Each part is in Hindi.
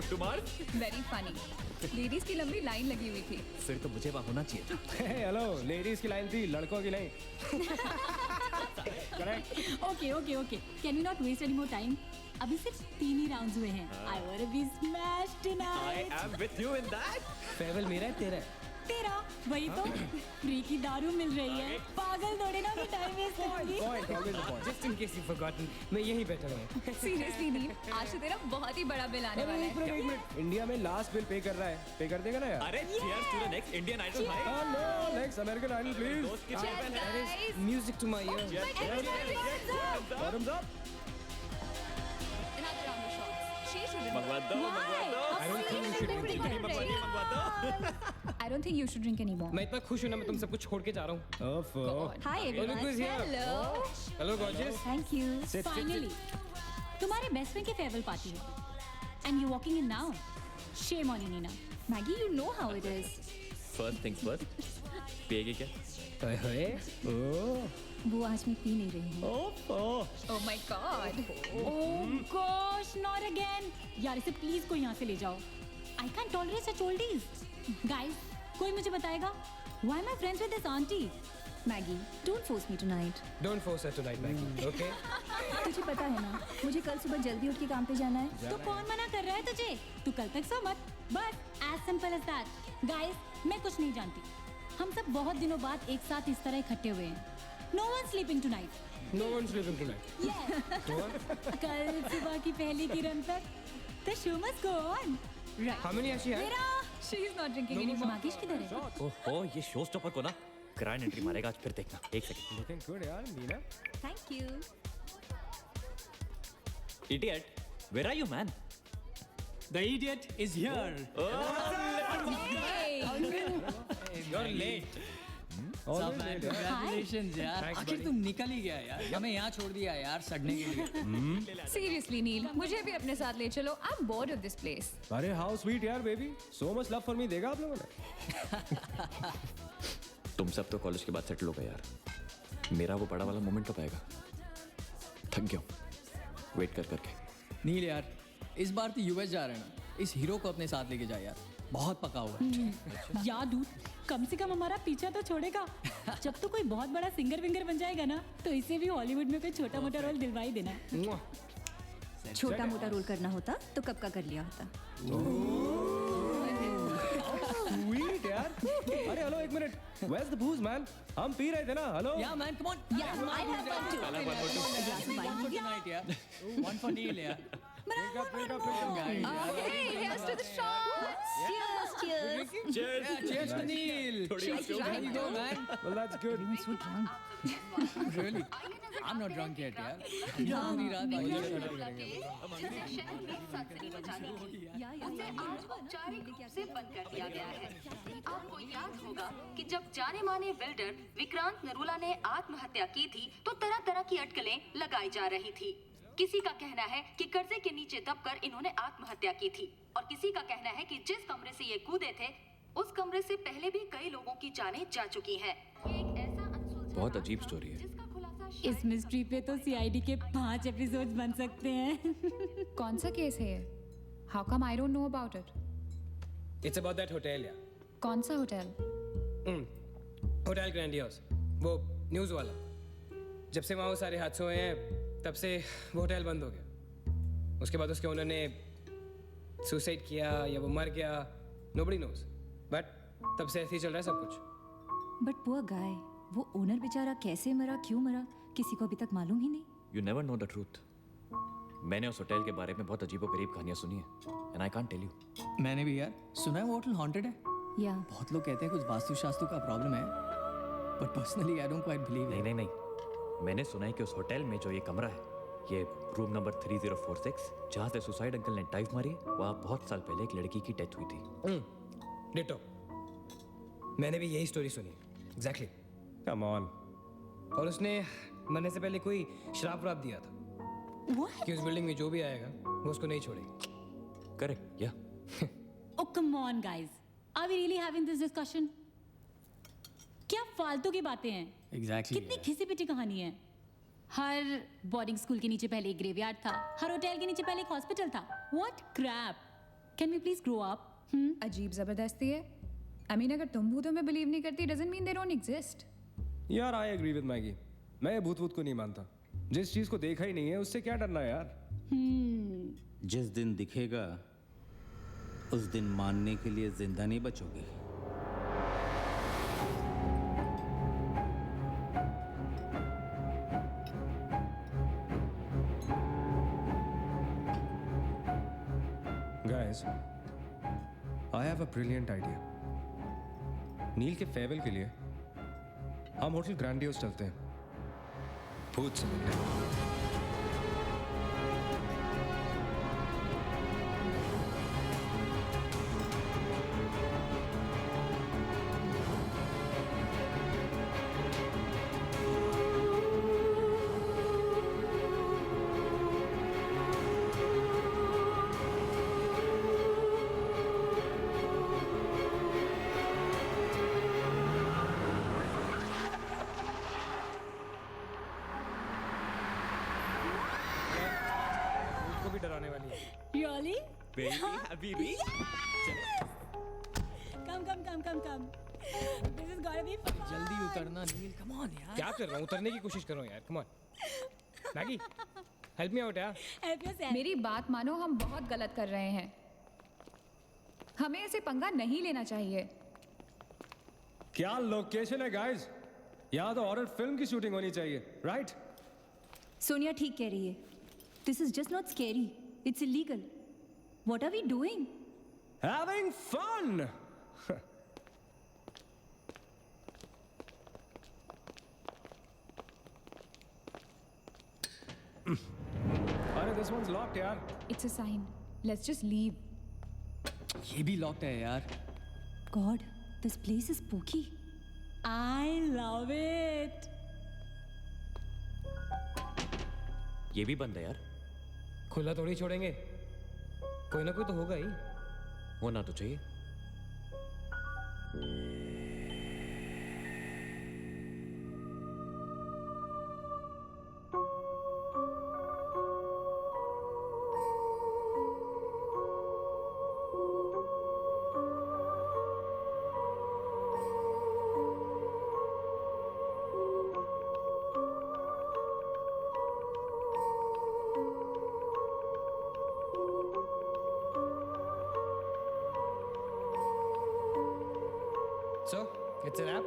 Trip to Mars? Very funny. Ladies की लंबी लाइन लगी हुई थी। फिर तो मुझे वहाँ होना चाहिए था। हेलो, लेडीज की लाइन थी, लड़कों की नहीं। Correct. Okay can we not waste any more time? अभी सिर्फ 3 ही राउंड्स हुए हैं। I want to be smashed I tonight. am with you in that. Farewell मेरा है, तेरा है। तेरा वही तो फ्री की दारू मिल रही है। पागल थोड़े ना टाइम वेस्ट करेंगे। Point, always a point. Just in case you've forgotten, मैं यहीं बैठा हूँ। सीरियसली नील, आज तो तेरा बहुत ही बड़ा बिल आने वाला एक है। मिनट, इंडिया में लास्ट बिल पे कर रहा है, पे कर देगा ना यार? अरे cheers to the next Indian Idol भाई. Hello, next American Idol please. दोस्त की चैंपियन है. Guys, Music to my ear. Bottoms up. another round of shots. She should मंगवा remember. दो, Why? मंगवा दो. I don't think you should drink it. मंगवा दो, मंगवा दो. I don't think you should drink anymore. मैं इतना खुश हूँ ना, मैं तुम सब कुछ छोड़ के जा रहा हूँ। ओफो। God. Hi everyone. Look who's here. Hello. Hello gorgeous. Thank you. Sit, sit, Finally, तुम्हारे बेस्ट फ्रेंड की फेयरवेल पार्टी है and you're walking in now. Shame on you, Nina. Maggie, you know how it is. First things first. पिएगी क्या? ओए होए। ओह। वो आज मैं पी नहीं रही हूँ। Oh my God. Oh gosh, not again. यार इसे प्लीज कोई यहाँ से ले जाओ. I can't tolerate such oldies. Guys, कोई मुझे बताएगा? Why am I friends with this auntie? Maggie, don't force me tonight. Don't force her tonight, Maggie. Okay? तुझे पता है ना, मुझे कल सुबह जल्दी उठ के काम पे जाना है। तो कौन मना कर रहा है तुझे? तू कल तक सो मत. But as simple as that. Guys, मैं कुछ नहीं जानती. हम सब बहुत दिनों बाद एक साथ इस तरह इकट्ठे हुए हैं. No one's sleeping tonight. No one's sleeping tonight. Yeah. No one? कल सुबह की पहली किरण तक. The show must go on. Right. How many has she had? मेरा She is not drinking anymore. मागिश किधर है? ओहो, ये शो स्टॉपर को ना ग्रैंड एंट्री मारेगा आज. फिर देखना. एक सेकंड. Looking good यार, Meena. Thank you. Idiot, where are you, man? The idiot is here. You're late. सब man, congratulations यार. Thanks, आखिर buddy. तुम निकल ही गया यार. हमें यहाँ छोड़ दिया यार सड़ने के लिए. Seriously, नील, मुझे भी अपने साथ ले चलो. I'm bored of this place. अरे how sweet यार baby. So much love for me देगा आप लोगों ने. तुम सब तो कॉलेज के बाद सेटल हो गए यार. मेरा वो बड़ा वाला मोमेंट कब आएगा? थक गया हूँ वेट कर करके. नील यार, इस बार तो यूएस जा रहे हैं ना. इस हीरो को अपने साथ लेके जा यार. बहुत पका हुआ है. यार दूध, कम से कम हमारा पीछा तो छोड़ेगा. जब तो कोई बहुत बड़ा सिंगर विंगर बन जाएगा ना, तो इसे भी हॉलीवुड में कोई छोटा मोटा रोल दिलवा ही देना. छोटा मोटा रोल करना होता तो कब का कर लिया होता. Sweet यार. अरे हेलो एक minute. Where's the booze man? हम पी रहे थे ना. Hello. Yeah man, come on. Yeah, I have one too. One for tonight यार. One for Neil यार. Pick up, pick up, pick up. Okay, here's to the shots. Cheers, cheers. Cheers. Yeah, cheers to Neil. She's There you go man. Well that's good. Really? I'm not drunk yet यार. पूरी रात औपचारिक रूप से बंद कर दिया गया है. आपको याद होगा कि जब जाने माने बिल्डर विक्रांत नरूला ने आत्महत्या की थी तो तरह तरह की अटकलें लगाई जा रही थी. किसी का कहना है कि कर्जे के नीचे दबकर इन्होंने आत्महत्या की थी और किसी का कहना है कि जिस कमरे से ये कूदे थे उस कमरे से पहले भी कई लोगों की जानें जा चुकी हैं. ये एक ऐसा अनसुलझा बहुत राज अजीब था, स्टोरी है. जिसका खुलासा इस शायद मिस्ट्री पे तो सीआईडी के 5 एपिसोड्स बन सकते हैं. कौन सा केस है ये? How come I don't know about it? It's about that hotel यार. कौन सा होटल? Hotel grandiose. वो न्यूज़ वाला. जब से वहाँ वो सारे हादसे हुए हैं तब से वो होटल बंद हो गया. उसके बाद उसके ओनर ने सुसाइड किया या वो मर गया. Nobody knows. बट तब से ऐसे ही चल रहा है सब कुछ. बट पुअर गाय, वो ओनर बेचारा कैसे मरा, क्यों मरा, किसी को अभी तक मालूम ही नहीं. You never know the truth. मैंने उस होटल के बारे में बहुत अजीबोगरीब कहानियां सुनी है and I can't tell you. मैंने भी यार सुना है वो होटल हॉन्टेड है. या बहुत लोग कहते हैं कुछ वास्तुशास्त्र का प्रॉब्लम है. But personally I don't quite believe. नहीं नहीं नहीं. मैंने सुना है कि उस होटल में जो ये कमरा है, ये रूम नंबर 3046, जहाँ से सुसाइड अंकल ने डाइव मारी, वहाँ बहुत साल पहले एक लड़की की डेथ हुई थी. डिटो. मैंने भी यही स्टोरी सुनी. एग्जैक्टली. Come on. और उसने मरने से पहले कोई श्राप व्राप दिया था कि उस बिल्डिंग में जो भी आएगा वो उसको नहीं छोड़ेगी. करेक्ट या? Oh come on guys, are we really having this discussion? क्या फालतू की बातें हैं. Exactly, कितनी yeah. घिसी पिटी कहानी है. हर बोर्डिंग स्कूल के नीचे पहले एक ग्रेवयार्ड था, हर होटल के नीचे पहले एक हॉस्पिटल था. What crap. Can we please grow up? अजीब ज़बरदस्ती है। आई मीन अगर तुम भूतों में बिलीव नहीं करती doesn't mean they don't exist. यार आई एग्री विद मैगी, मैं ये भूत को नहीं मानता। जिस चीज को देखा ही नहीं है उससे क्या डरना है यार। जिस दिन दिखेगा उस दिन मानने के लिए जिंदा नहीं बचोगे। Guys, I have a brilliant idea. नील के फेयरवेल के लिए हम होटल ग्रैंडियोस चलते हैं, भूत से मिलने। को भी डराने वाली है। Really? Baby, Habibi. Come. This is gonna be fun. जल्दी उतरना नील, कम ऑन यार। क्या कर रहा हूँ, उतरने की कोशिश कर रहा हूँ यार। Come on Maggi, help me out यार। Help yourself. मेरी बात मानो, हम बहुत गलत कर रहे हैं। हमें ऐसे पंगा नहीं लेना चाहिए। क्या लोकेशन है गाइस, यहाँ तो हॉरर फिल्म की शूटिंग होनी चाहिए, राइट? सोनिया ठीक कह रही है. This is just not scary. It's illegal. What are we doing? Having fun. अरे this one's locked यार। It's a sign. Let's just leave. ये भी लॉक्ड है यार। God, this place is spooky. I love it. ये भी बंद है यार। खुला थोड़ी छोड़ेंगे, कोई ना कोई तो होगा ही। होना तो चाहिए। So, it's a wrap.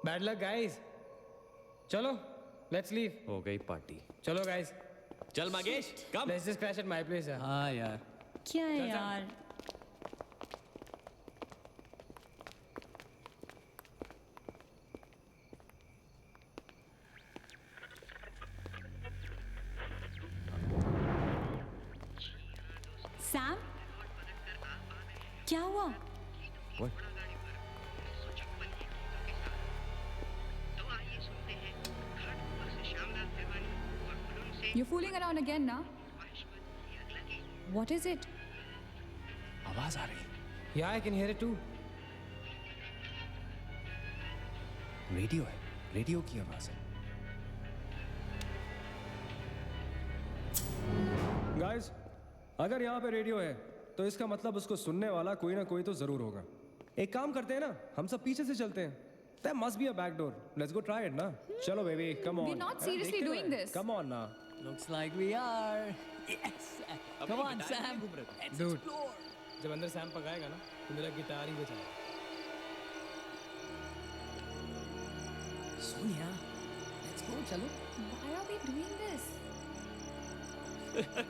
Bad luck, guys. चलो, let's leave. हो गई पार्टी। चलो, guys. चल मगेश, कम। Let's just crash at my place, यार। हाँ यार। क्या है यार? सैम, क्या हुआ? What? You're fooling around again now. What is it? आवाज आ रही। Yeah, I can hear it too. Radio है, रेडियो की आवाज है। Guys, अगर यहाँ पे रेडियो है, तो इसका मतलब उसको सुनने वाला कोई ना कोई तो जरूर होगा। एक काम करते हैं ना, हम सब पीछे से चलते हैं। There must be a back door. Let's go try it, ना? चलो baby, come on. We're not seriously देखते doing हैं। this. Come on ना। Looks like we are. Yes. Come on, Sam. Let's Dude. explore. जब अंदर सैम पकाएगा ना, तो मेरा गिटार ही बजाएगा। Sonia, let's go. चलो। Why are we doing this?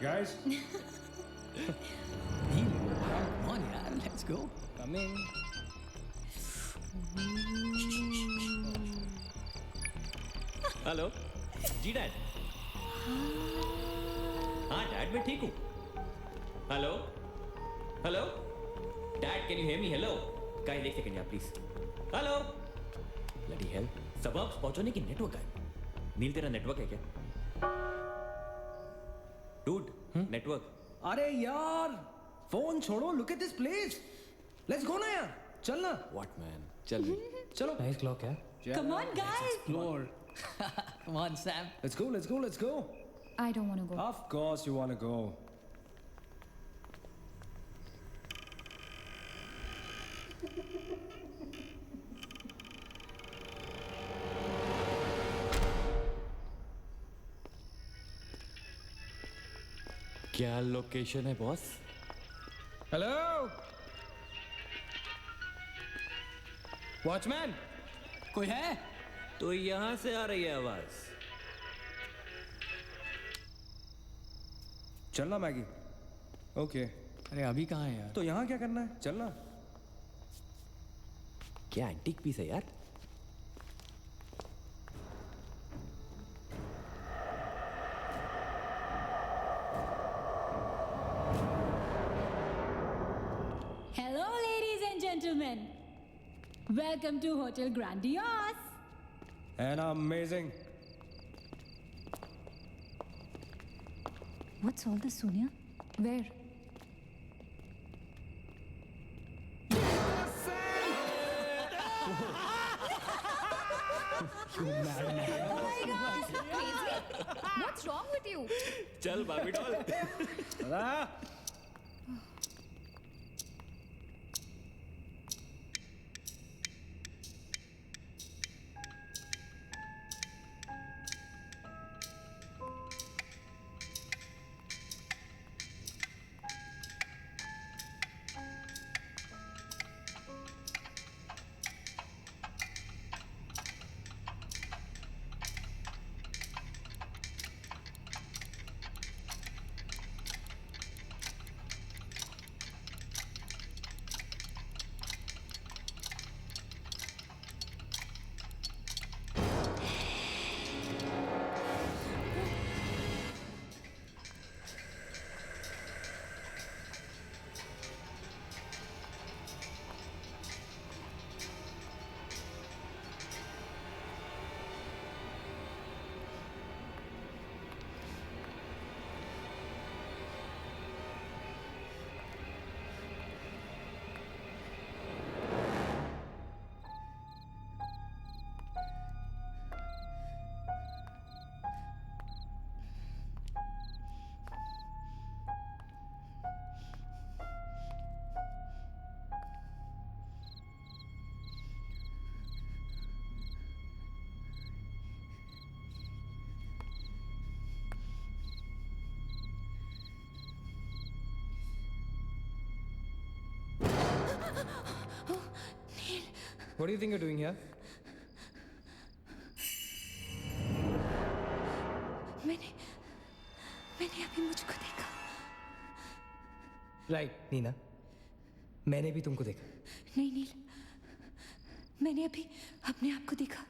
Guys, Neel, come on यार, let's go. come in. Hello जी डैड। हाँ डैड मैं ठीक हूँ। Hello hello dad can you hear me? Hello guys एक सेकंड यार प्लीज। हेलो ब्लडी हेल, सबब्स पहुंचने की नेटवर्क है। नील तेरा नेटवर्क है क्या? Dude network. अरे यार, फोन छोड़ो, look at this place. Let's go ना यार, चल ना। व्हाट मैन, चल चलो। Nice clock यार। Come on, guys. Explore. Come on, Sam. Let's go, let's go, let's go. I don't want to go. Of course you wanna go. क्या लोकेशन है बॉस? हेलो वॉचमैन, कोई है? तो यहां से आ रही है आवाज। चलना मैगी। ओके अरे अभी कहाँ है यार? तो यहाँ क्या करना है, चलना। क्या एंटीक पीस है यार? Hello, ladies and gentlemen. Welcome to Hotel Grandiose. And amazing. What's all this, Sonia? Where? What's wrong with you? चल बाबी doll. What do you think you're doing here? मैंने अभी मुझको देखा। राइट नीना, मैंने भी तुमको देखा। नहीं नील, मैंने अभी अपने आप को देखा।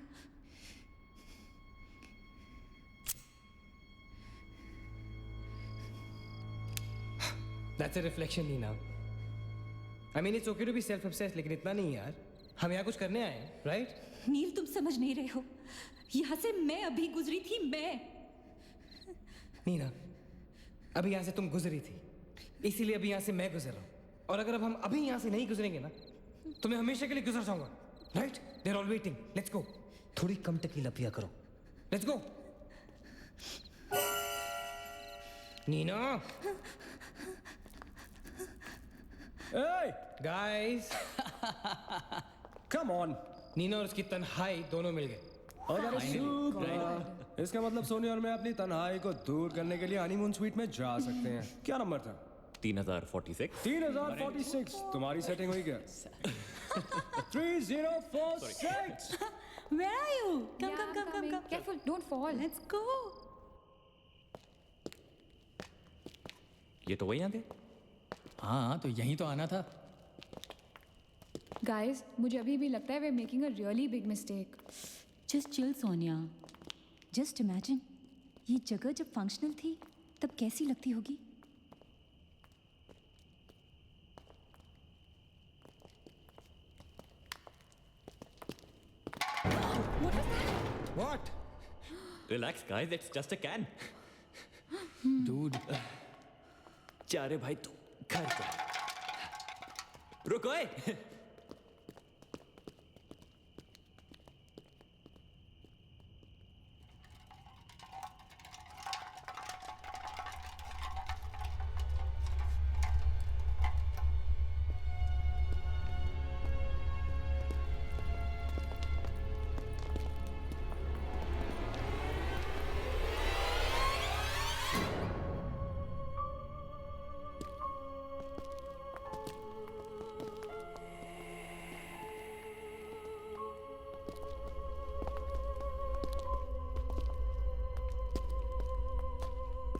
That's a reflection, Neena. I mean, it's okay to be self-obsessed, लेकिन इतना नहीं यार। हम यहाँ कुछ करने आए हैं, right? नील, तुम समझ नहीं रहे हो। यहाँ से मैं अभी गुजरी थी, मैं। नीना, अभी यहाँ से तुम गुजरी थी, इसीलिए अभी यहाँ से मैं गुजर रहा हूँ। और अगर अब हम अभी यहाँ से नहीं गुजरेंगे ना, तो मैं हमेशा के लिए गुजर जाऊंगा। Right? They're all waiting. Let's go. थोड़ी कम टकीला पिया करो। Let's go. Neena. Hey, Guys. come on. Neena और उसकी तन्हाई दोनों मिल गए। इसका मतलब सोनिया और मैं अपनी तन्हाई को दूर करने के लिए हनीमून स्वीट में जा सकते हैं। क्या नंबर था? 3046। 3046। तुम्हारी सेटिंग हुई क्या? 3046। Where are you? Come, Yeah, come, come, come, coming. come. Careful, don't fall. Let's go. ये तो वही आ गए। हाँ तो यहीं तो आना था। Guys, मुझे अभी भी लगता है we're making a really big mistake. Just chill, Sonia. Just imagine, ये जगह जब फंक्शनल थी, तब कैसी लगती होगी? What? Relax guys, it's just a can. Dude. जा रे भाई तू घर जा। रुको ए।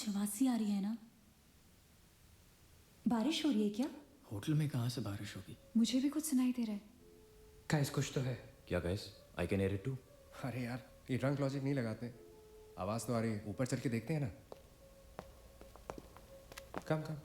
कुछ आवाज सी आ रही है ना? बारिश हो रही है क्या? होटल में कहाँ से बारिश होगी? मुझे भी कुछ सुनाई दे रहा है। गाइस कुछ तो है। क्या guys, I can hear it too. अरे यार ये ड्रंक लॉजिक नहीं लगाते, आवाज तो आ रही है, ऊपर चल के देखते हैं ना। कम कम।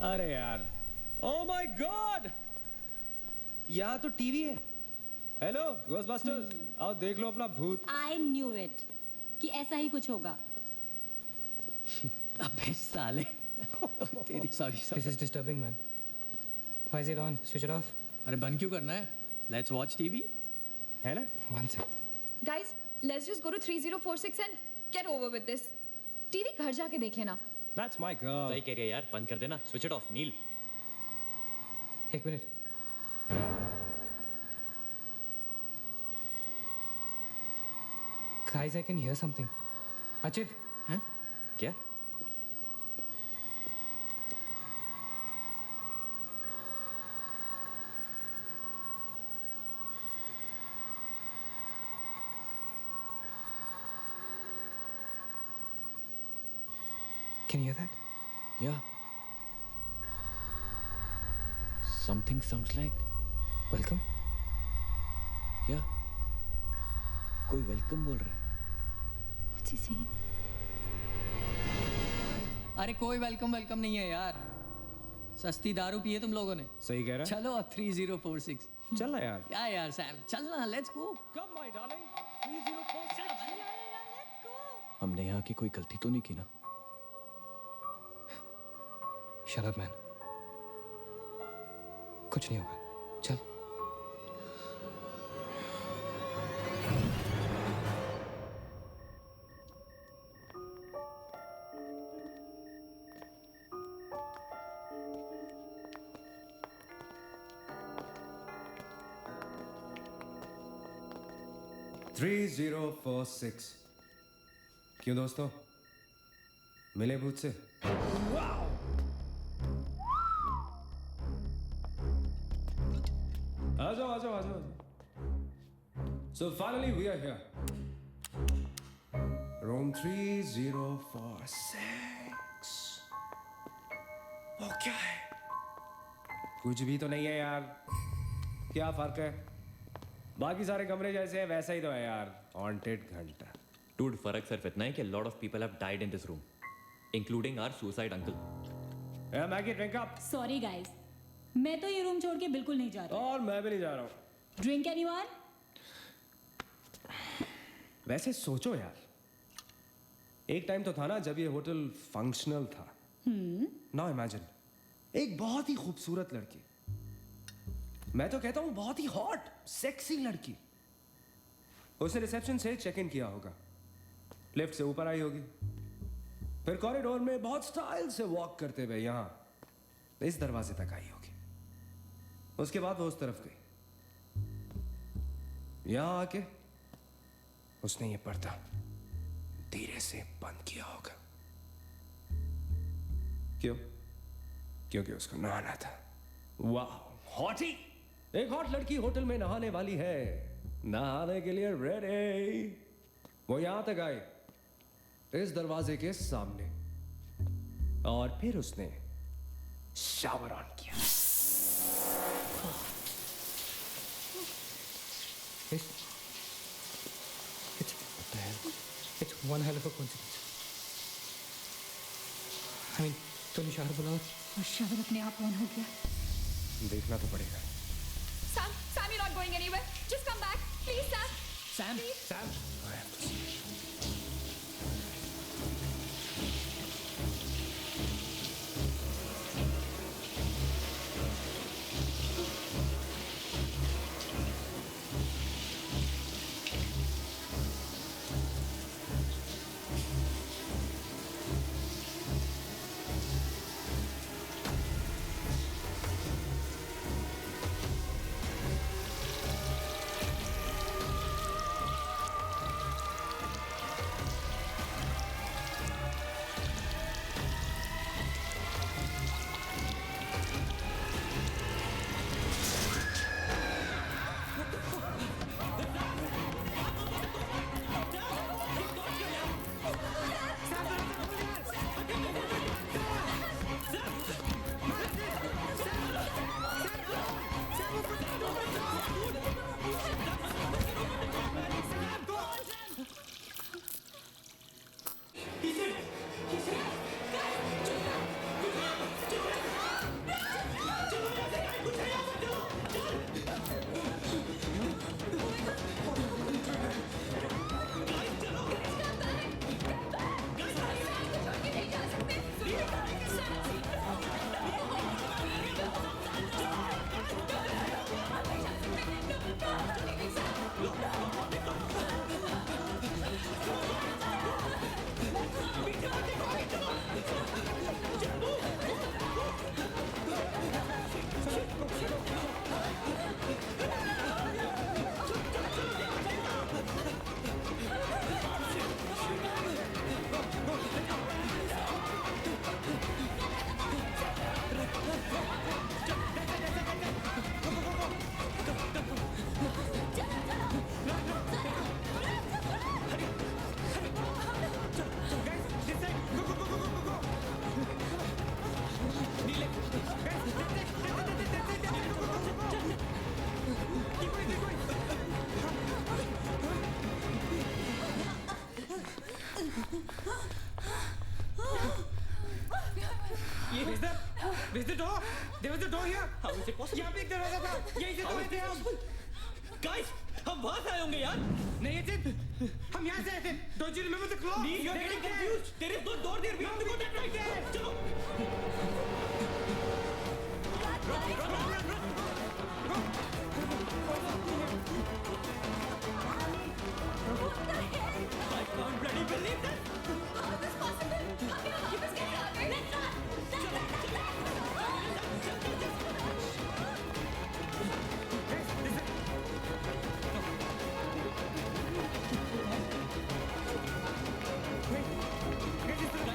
अरे यार, ओ माय गॉड, यहाँ तो टीवी है। हेलो घोस्टबस्टर्स, आओ देख लो अपना भूत। आई न्यू इट कि ऐसा ही कुछ होगा। अबे साले तेरी sorry this is disturbing man. Why is it on? Switch it off. अरे बंद क्यों करना है? Let's watch TV. है ना? One sec. Guys, let's just go to 3046 and get over with this. TV घर जाके देख लेना। That's my girl. सही कह रही है यार, बंद कर देना, स्विच इट ऑफ। नील, एक minute. Guys, I can hear something. अचित, हैं? क्या? can you hear that? Yeah. Something sounds like. Welcome. Yeah. कोई वेलकम बोल रहा है। What's he saying? अरे कोई वेलकम नहीं है यार। सस्ती दारू पिए तुम लोगों ने। सही कह रहा है। चलो अब 3046। चल ना यार। क्या यार सैम, चलना, let's go. Come my darling. 3046. हमने यहाँ की कोई गलती तो नहीं की ना? Shut up, man. कुछ नहीं होगा। चल। थ्री 3046। क्यों दोस्तों, मिले भूत से? आ जाओ आ जाओ आ जाओ। So finally we are here. Room 3046. वो क्या है? कुछ भी तो नहीं है यार। क्या फर्क है? बाकी सारे कमरे जैसे हैं वैसा ही तो है यार। हॉन्टेड घंटा। Dude, फर्क सिर्फ इतना है कि a lot of people have died in this room, including our suicide uncle. Maggi drink up. Sorry guys, मैं तो ये रूम छोड़ के बिल्कुल नहीं जा रहा। और मैं भी नहीं जा रहा हूँ। Drink anyone? वैसे सोचो यार, एक टाइम तो था ना जब ये होटल फंक्शनल था। नाउ इमेजिन, एक बहुत ही खूबसूरत लड़की, मैं तो कहता हूं बहुत ही हॉट सेक्सी लड़की, उसने रिसेप्शन से चेक इन किया होगा, लिफ्ट से ऊपर आई होगी, फिर कॉरिडोर में बहुत स्टाइल से वॉक करते हुए यहां इस दरवाजे तक आई होगी। उसके बाद वो उस तरफ गई, यहां आके उसने ये पर्दा धीरे से बंद किया होगा। क्यों? क्योंकि उसको नहाना था। वाह, हॉटी! एक हॉट लड़की होटल में नहाने वाली है, नहाने के लिए रेडी। वो यहां तक आई, इस दरवाजे के सामने, और फिर उसने शावर ऑन किया। It's one hell of a coincidence. I mean, तूने शावर बुलाओ। और शावर अपने आप ऑन हो गया। देखना तो पड़ेगा। Sam, you're not going anywhere. Just come back, please, Sam. Sam, Sam. I have to see. Where's the door? There was a door here. How is it possible? यहाँ पे एक दरवाजा था, यहीं से तो How is आए थे it हम। possible? Guys, हम वहां से आए होंगे यार। नहीं अचित, हम यहाँ से आए थे। Don't you remember the claw? Neil, you're getting confused. There is no door there. We have to go that right there. चलो। I can't bloody believe this.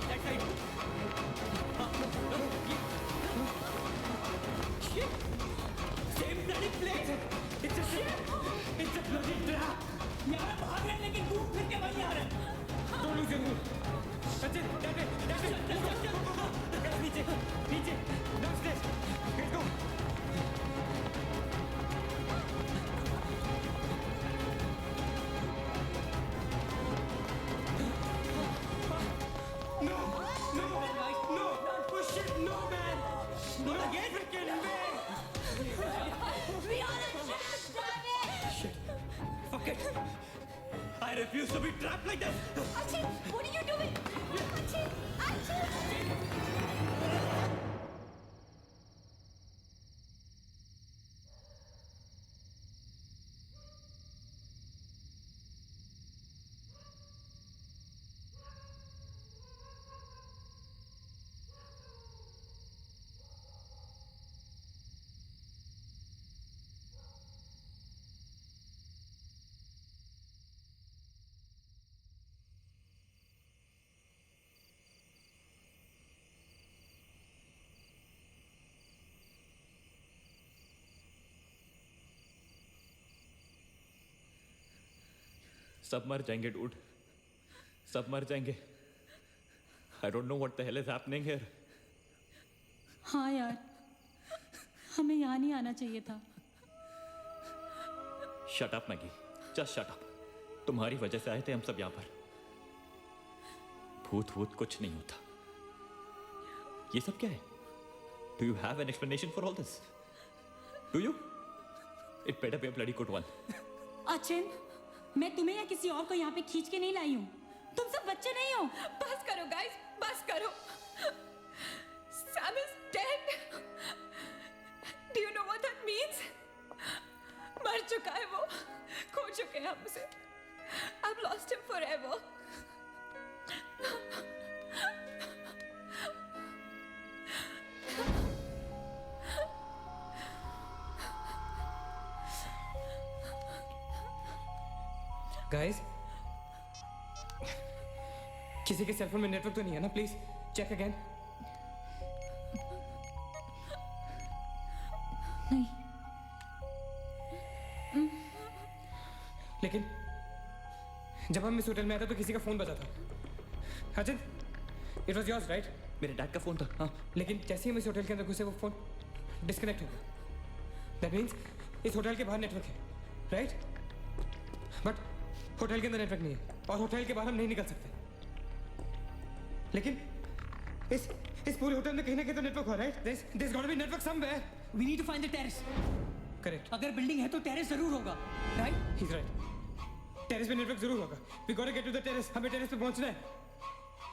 That side. Shit. Same bloody place. It's a bloody trap. यार भाग रहे हैं लेकिन घूम फिर के वहीं आ रहे हैं। Don't lose your cool. Achit, that way. Guys, नीचे. Downstairs. Let's go. No. Oh shit, no man. Not again. Freaking man. Fuck it. I refuse to be trapped like this. Achit, what are you doing? Achit! सब मर जाएंगे डूड, सब मर जाएंगे। I don't know what the hell is happening here. हाँ यार, हमें यहाँ नहीं आना चाहिए था। Shut up Maggi, just shut up. तुम्हारी वजह से आए थे हम सब यहाँ पर। भूत कुछ नहीं होता। ये सब क्या है? Do you have an explanation for all this? Do you? It better be a bloody good one. Achin, मैं तुम्हें या किसी और को यहाँ पे खींच के नहीं लाई हूँ। तुम सब बच्चे नहीं हो। बस करो गाइस, बस करो। Sam is dead. Do you know what that means? मर चुका है वो, खो चुके हैं हम उसे। I've lost him forever. Guys, किसी के सेलफोन में नेटवर्क तो नहीं है ना? Please check again. नहीं। लेकिन जब हम इस होटल में आए थे तो किसी का फोन बजा था। अचित, इट वॉज योर्स राइट? मेरे डैड का फोन था। हाँ, लेकिन जैसे ही हम इस होटल के अंदर घुसे वो फोन डिस्कनेक्ट हो गया। दैट मीन्स इस होटल के बाहर नेटवर्क है, राइट? बट होटल के अंदर नेटवर्क नहीं है और होटल के बाहर हम नहीं निकल सकते। लेकिन इस पूरे होटल में कहीं ना कहीं तो नेटवर्क हो, right? There's got to be network somewhere. We need to find the terrace. Correct. अगर बिल्डिंग है तो टेरेस जरूर होगा, राइट? He's right. टेरेस पे नेटवर्क जरूर होगा। We gotta get to the terrace. हमें टेरेस पे पहुंचना है।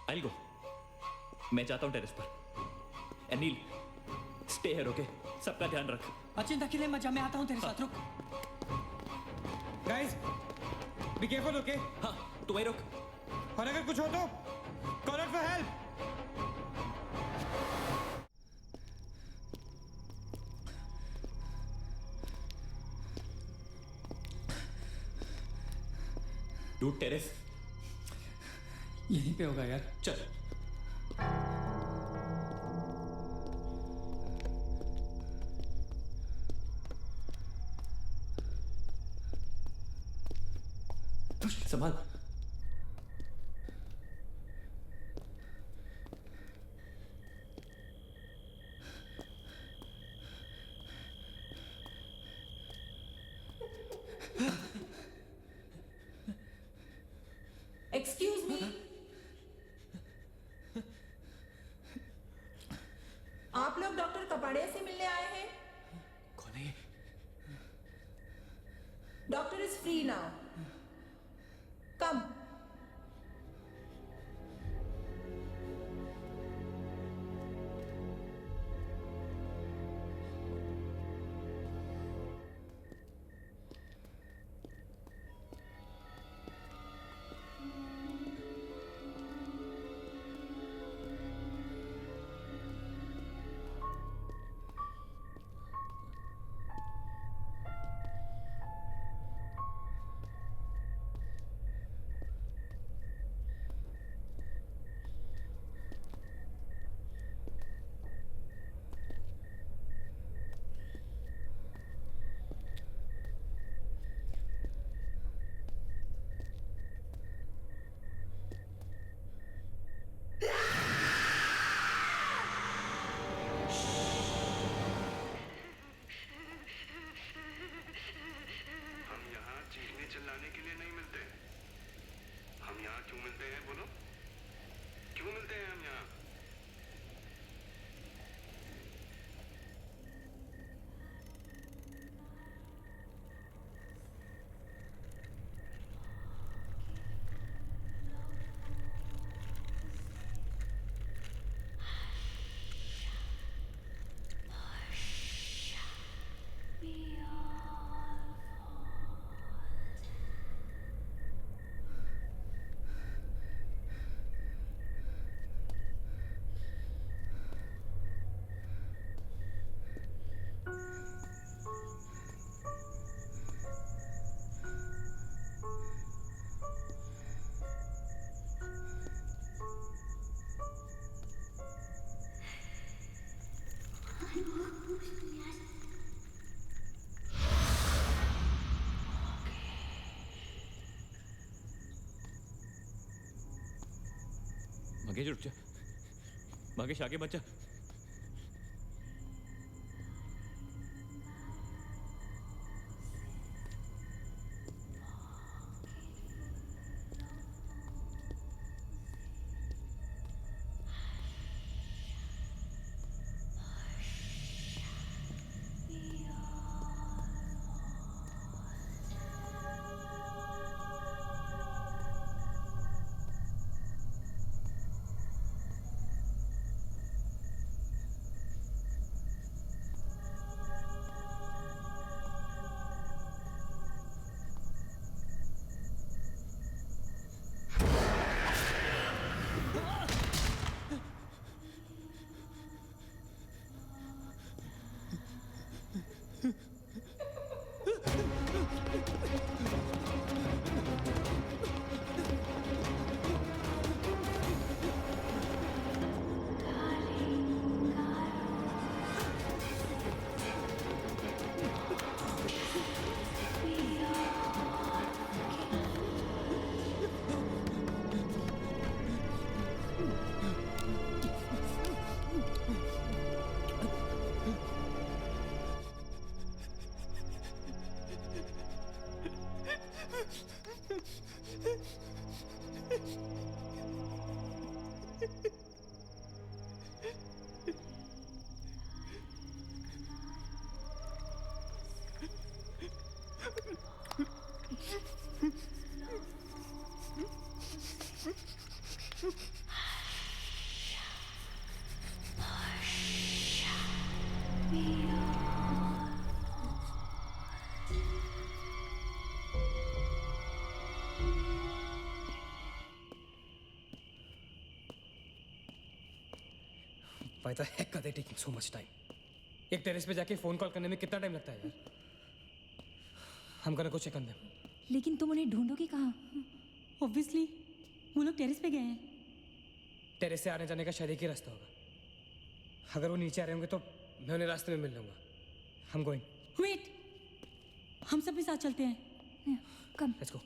I'll go. मैं जाता हूँ टेरेस पर। Anil, stay here, okay? सबका ध्यान रख। अचिंत अकेले मत जा, मैं आता हूँ तेरे साथ, रुक। Guys, be careful, okay? हाँ, तू वहीं रुक। और अगर कुछ हो तो call out for help. Dude, terrace यहीं पे होगा यार। चल। संभाल। एक्सक्यूज मी, आप लोग doctor is free now. Come. चिल्लाने के लिए नहीं मिलते। हम यहाँ क्यों मिलते हैं बोलो? क्यों मिलते हैं हम यहाँ? मंगेश रुक जा। मंगेश आगे मत जा। Why the heck are they taking so much time? एक टेरेस पे जाके फोन कॉल करने में कितना टाइम लगता है यार? हम गonna go check on them. लेकिन तुम उन्हें ढूंढोगे कहाँ? ऑब्वियसली वो लोग टेरेस पे गए हैं। टेरेस से आने जाने का शायद एक ही रास्ता होगा। अगर वो नीचे आ रहे होंगे तो मैं उन्हें रास्ते में मिल लूंगा। हम गोइंग। वेट, हम सब भी साथ चलते हैं। Come. Let's go.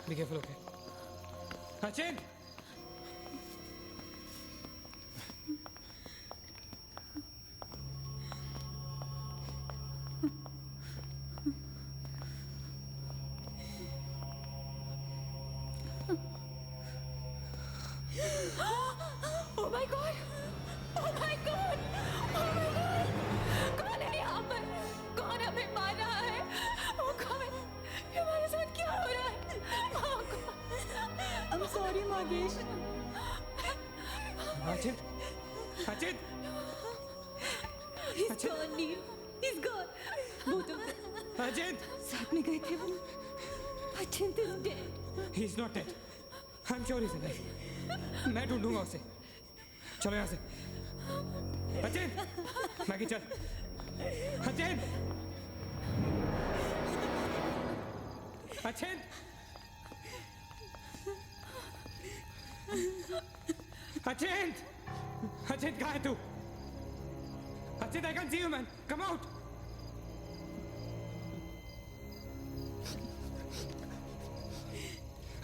Be careful, okay? Sachin! Oh Magesh Achit Achit He's gone, Neil. He's gone. Both of them. अचित साथ में गए थे वो. Achint is dead. He's not dead. I'm sure he's alive. मैं ढूंढूंगा उसे. चलो यहाँ से. अचित मैगी चल. अचित अचित अचित अचित कहाँ है तू? अचित I can't see you man. Come out.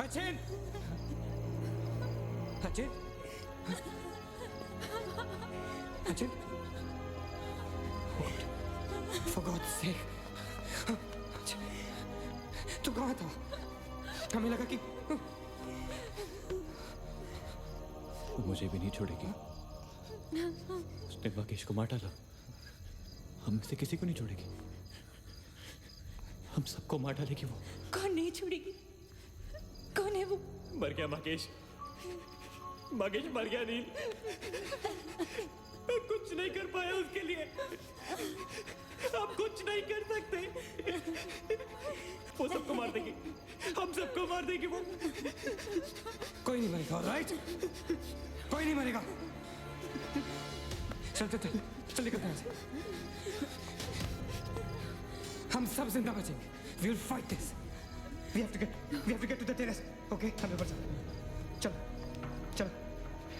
Achit Achit Achit For God's sake. तू कहाँ था? हमें लगा कि वो मुझे भी नहीं छोड़ेगी। उसने महेश को मार डाला। हम में से किसी को नहीं छोड़ेगी। हम सबको मार डालेगी वो। कौन नहीं छोड़ेगी? कौन है वो? मर गया महेश। महेश मर गया नील। मैं कुछ नहीं कर पाया उसके लिए। आप कुछ नहीं कर सकते। वो सबको मार देगी। हम सबको मार देगी वो। कोई नहीं मरेगा, राइट? कोई नहीं मरेगा। चल चल चल चल निकलते हैं यहाँ से। हम सब जिंदा बचेंगे। We will fight this. We have to get to the terrace. Okay? हमें ऊपर चल चल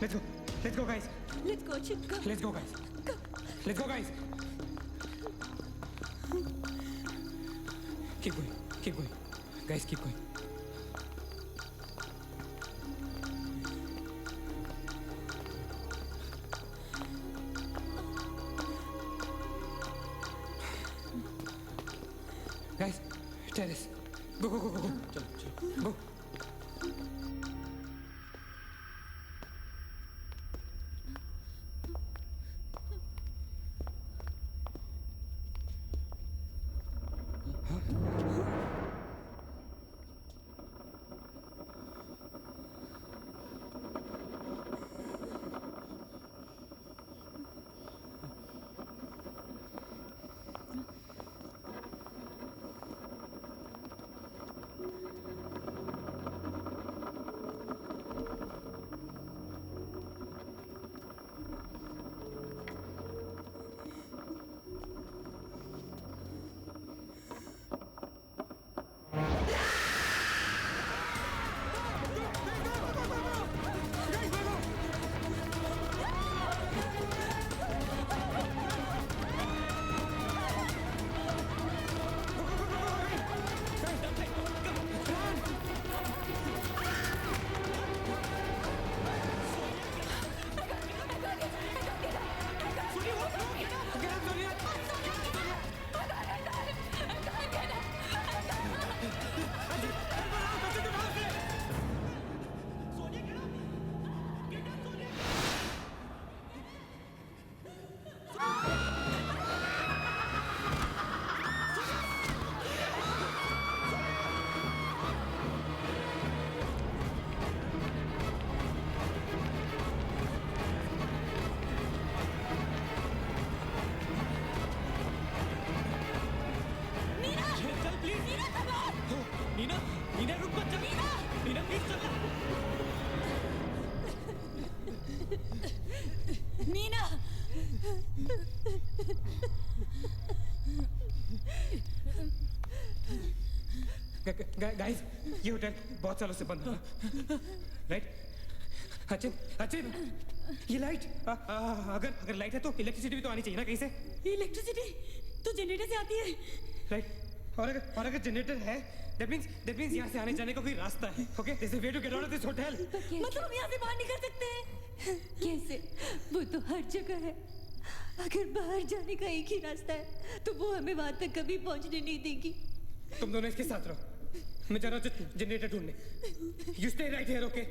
let's go guys. Let's go, Chip. Go. Let's go guys. Let's go guys. Keep going. Guys, keep going. Guys, terrace. Go. Go. Neena रुक मत जा। नीना प्लीज चल। नीना गाइस ये होटल बहुत सालों से बंद है, राइट? अचित ये लाइट अगर लाइट है तो इलेक्ट्रिसिटी भी तो आनी चाहिए ना कहीं से। इलेक्ट्रिसिटी तो जनरेटर से आती है, राइट? और अगर जनरेटर है that means यहाँ से आने जाने का कोई रास्ता है। Okay, there's a way to get out of this hotel. मतलब हम यहाँ से बाहर निकल सकते हैं? कैसे? वो तो हर जगह है। अगर बाहर जाने का एक ही रास्ता है तो वो हमें वहां तक कभी पहुंचने नहीं देगी। तुम दोनों इसके साथ रहो, मैं जा रहा हूँ जनरेटर ढूंढने। You stay right here, okay?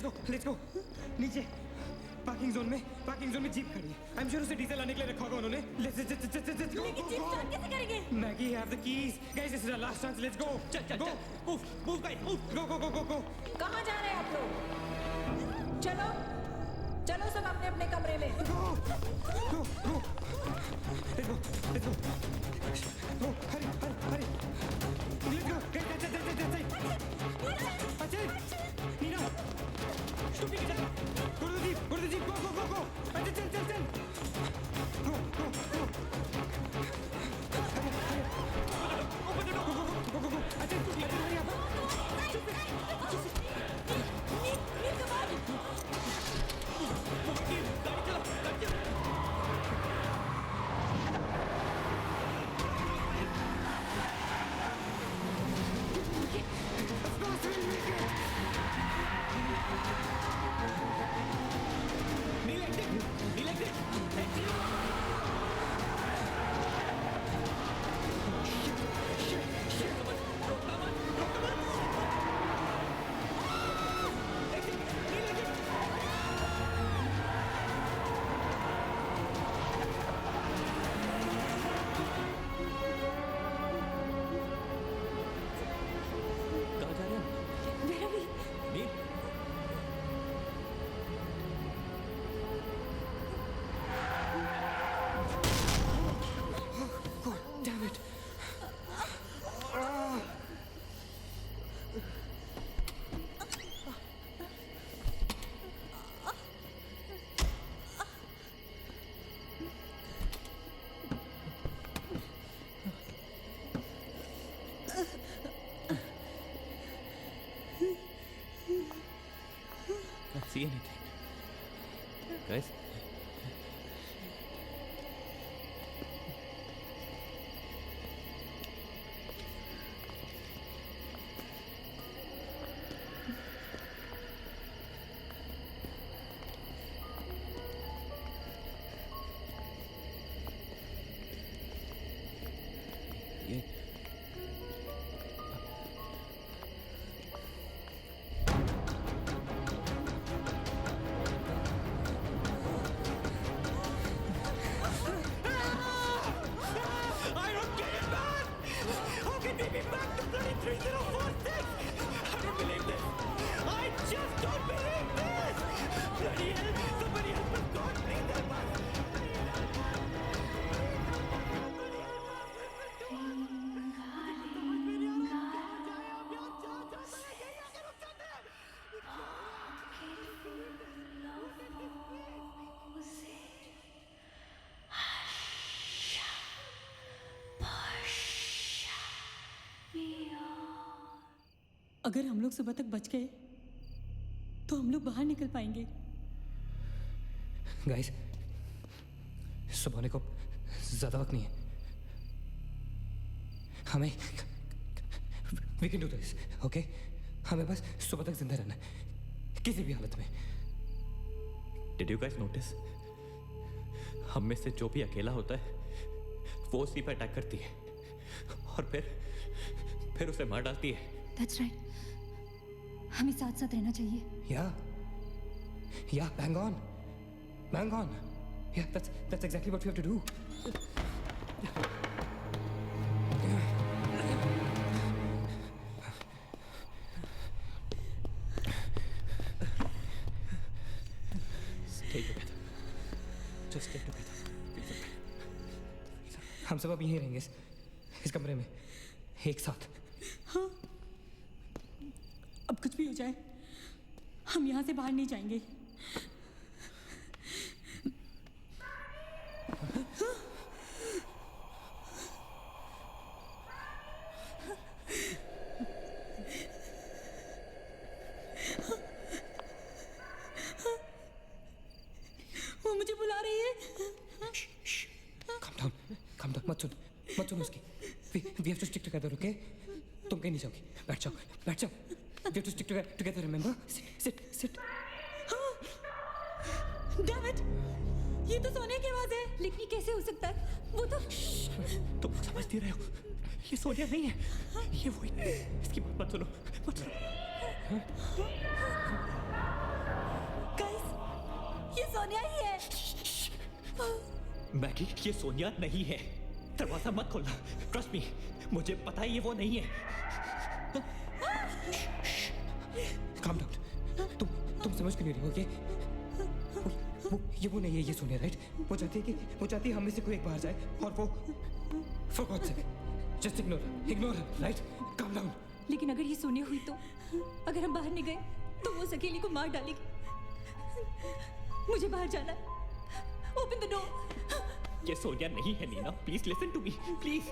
Let's go नीचे पार्किंग जोन में जीप खड़ी है। आई एम श्योर उसे डीजल लाने के लिए रखा होगा उन्होंने। Let's go. लेकिन जीप स्टार्ट कैसे करेंगे? Maggie have the keys. Guys this is our last chance. Let's go. चल मूव गाइस मूव। गो। कहाँ जा रहे हैं आप लोग? चलो सब अपने अपने कमरे में। Go. Let's go. Hurry. Let's go. That's it. Nina. Stupid. Go to the jeep. Go. Chal. Go. Hurry. Open the door. Go. Hurry up. See anything? Guys? ये अगर हम लोग सुबह तक बच गए तो हम लोग बाहर निकल पाएंगे। गाइस सुबह होने को ज्यादा वक्त नहीं है। हमें we can do this, okay? हमें बस सुबह तक जिंदा रहना है किसी भी हालत में। Did you guys notice? हम में से जो भी अकेला होता है वो उसी पर अटैक करती है और फिर उसे मार डालती है। That's right. हमें साथ साथ रहना चाहिए। Yeah, bang on. Yeah, that's exactly what we have to do. Stay together. Just stay together. हम सब अब यहीं रहेंगे इस कमरे में एक साथ। हाँ, अब कुछ भी हो जाए हम यहाँ से बाहर नहीं जाएंगे। वो मुझे बुला रही है। Calm down. मत सुन उसकी। We have to stick together, okay? तुम कहीं नहीं जाओगी। बैठ जाओ। We have to stick together, remember? Sit. Damn it! ये तो सोनिया की आवाज है। लेकिन ये कैसे हो सकता है? वो तो तुम समझती रहे हो, ये सोनिया नहीं है, ये वही। इसकी बात मत सुनो। ये सोनिया ही है। मैगी, ये सोनिया नहीं है। दरवाजा मत खोलना। ट्रस्ट मी, मुझे पता है ये वो नहीं है। Calm down. तुम समझ क्यों नहीं रही हो? ये वो नहीं है, ये सोनिया, राइट? वो चाहती है हम में से कोई एक बाहर जाए और वो for God's sake, just ignore her, right? Calm down. लेकिन अगर ये सोनिया हुई तो अगर हम बाहर नहीं गए तो वो उस अकेली को मार डालेगी। मुझे बाहर जाना है। Open the door. ये सोनिया नहीं है Nina, please listen to me, please.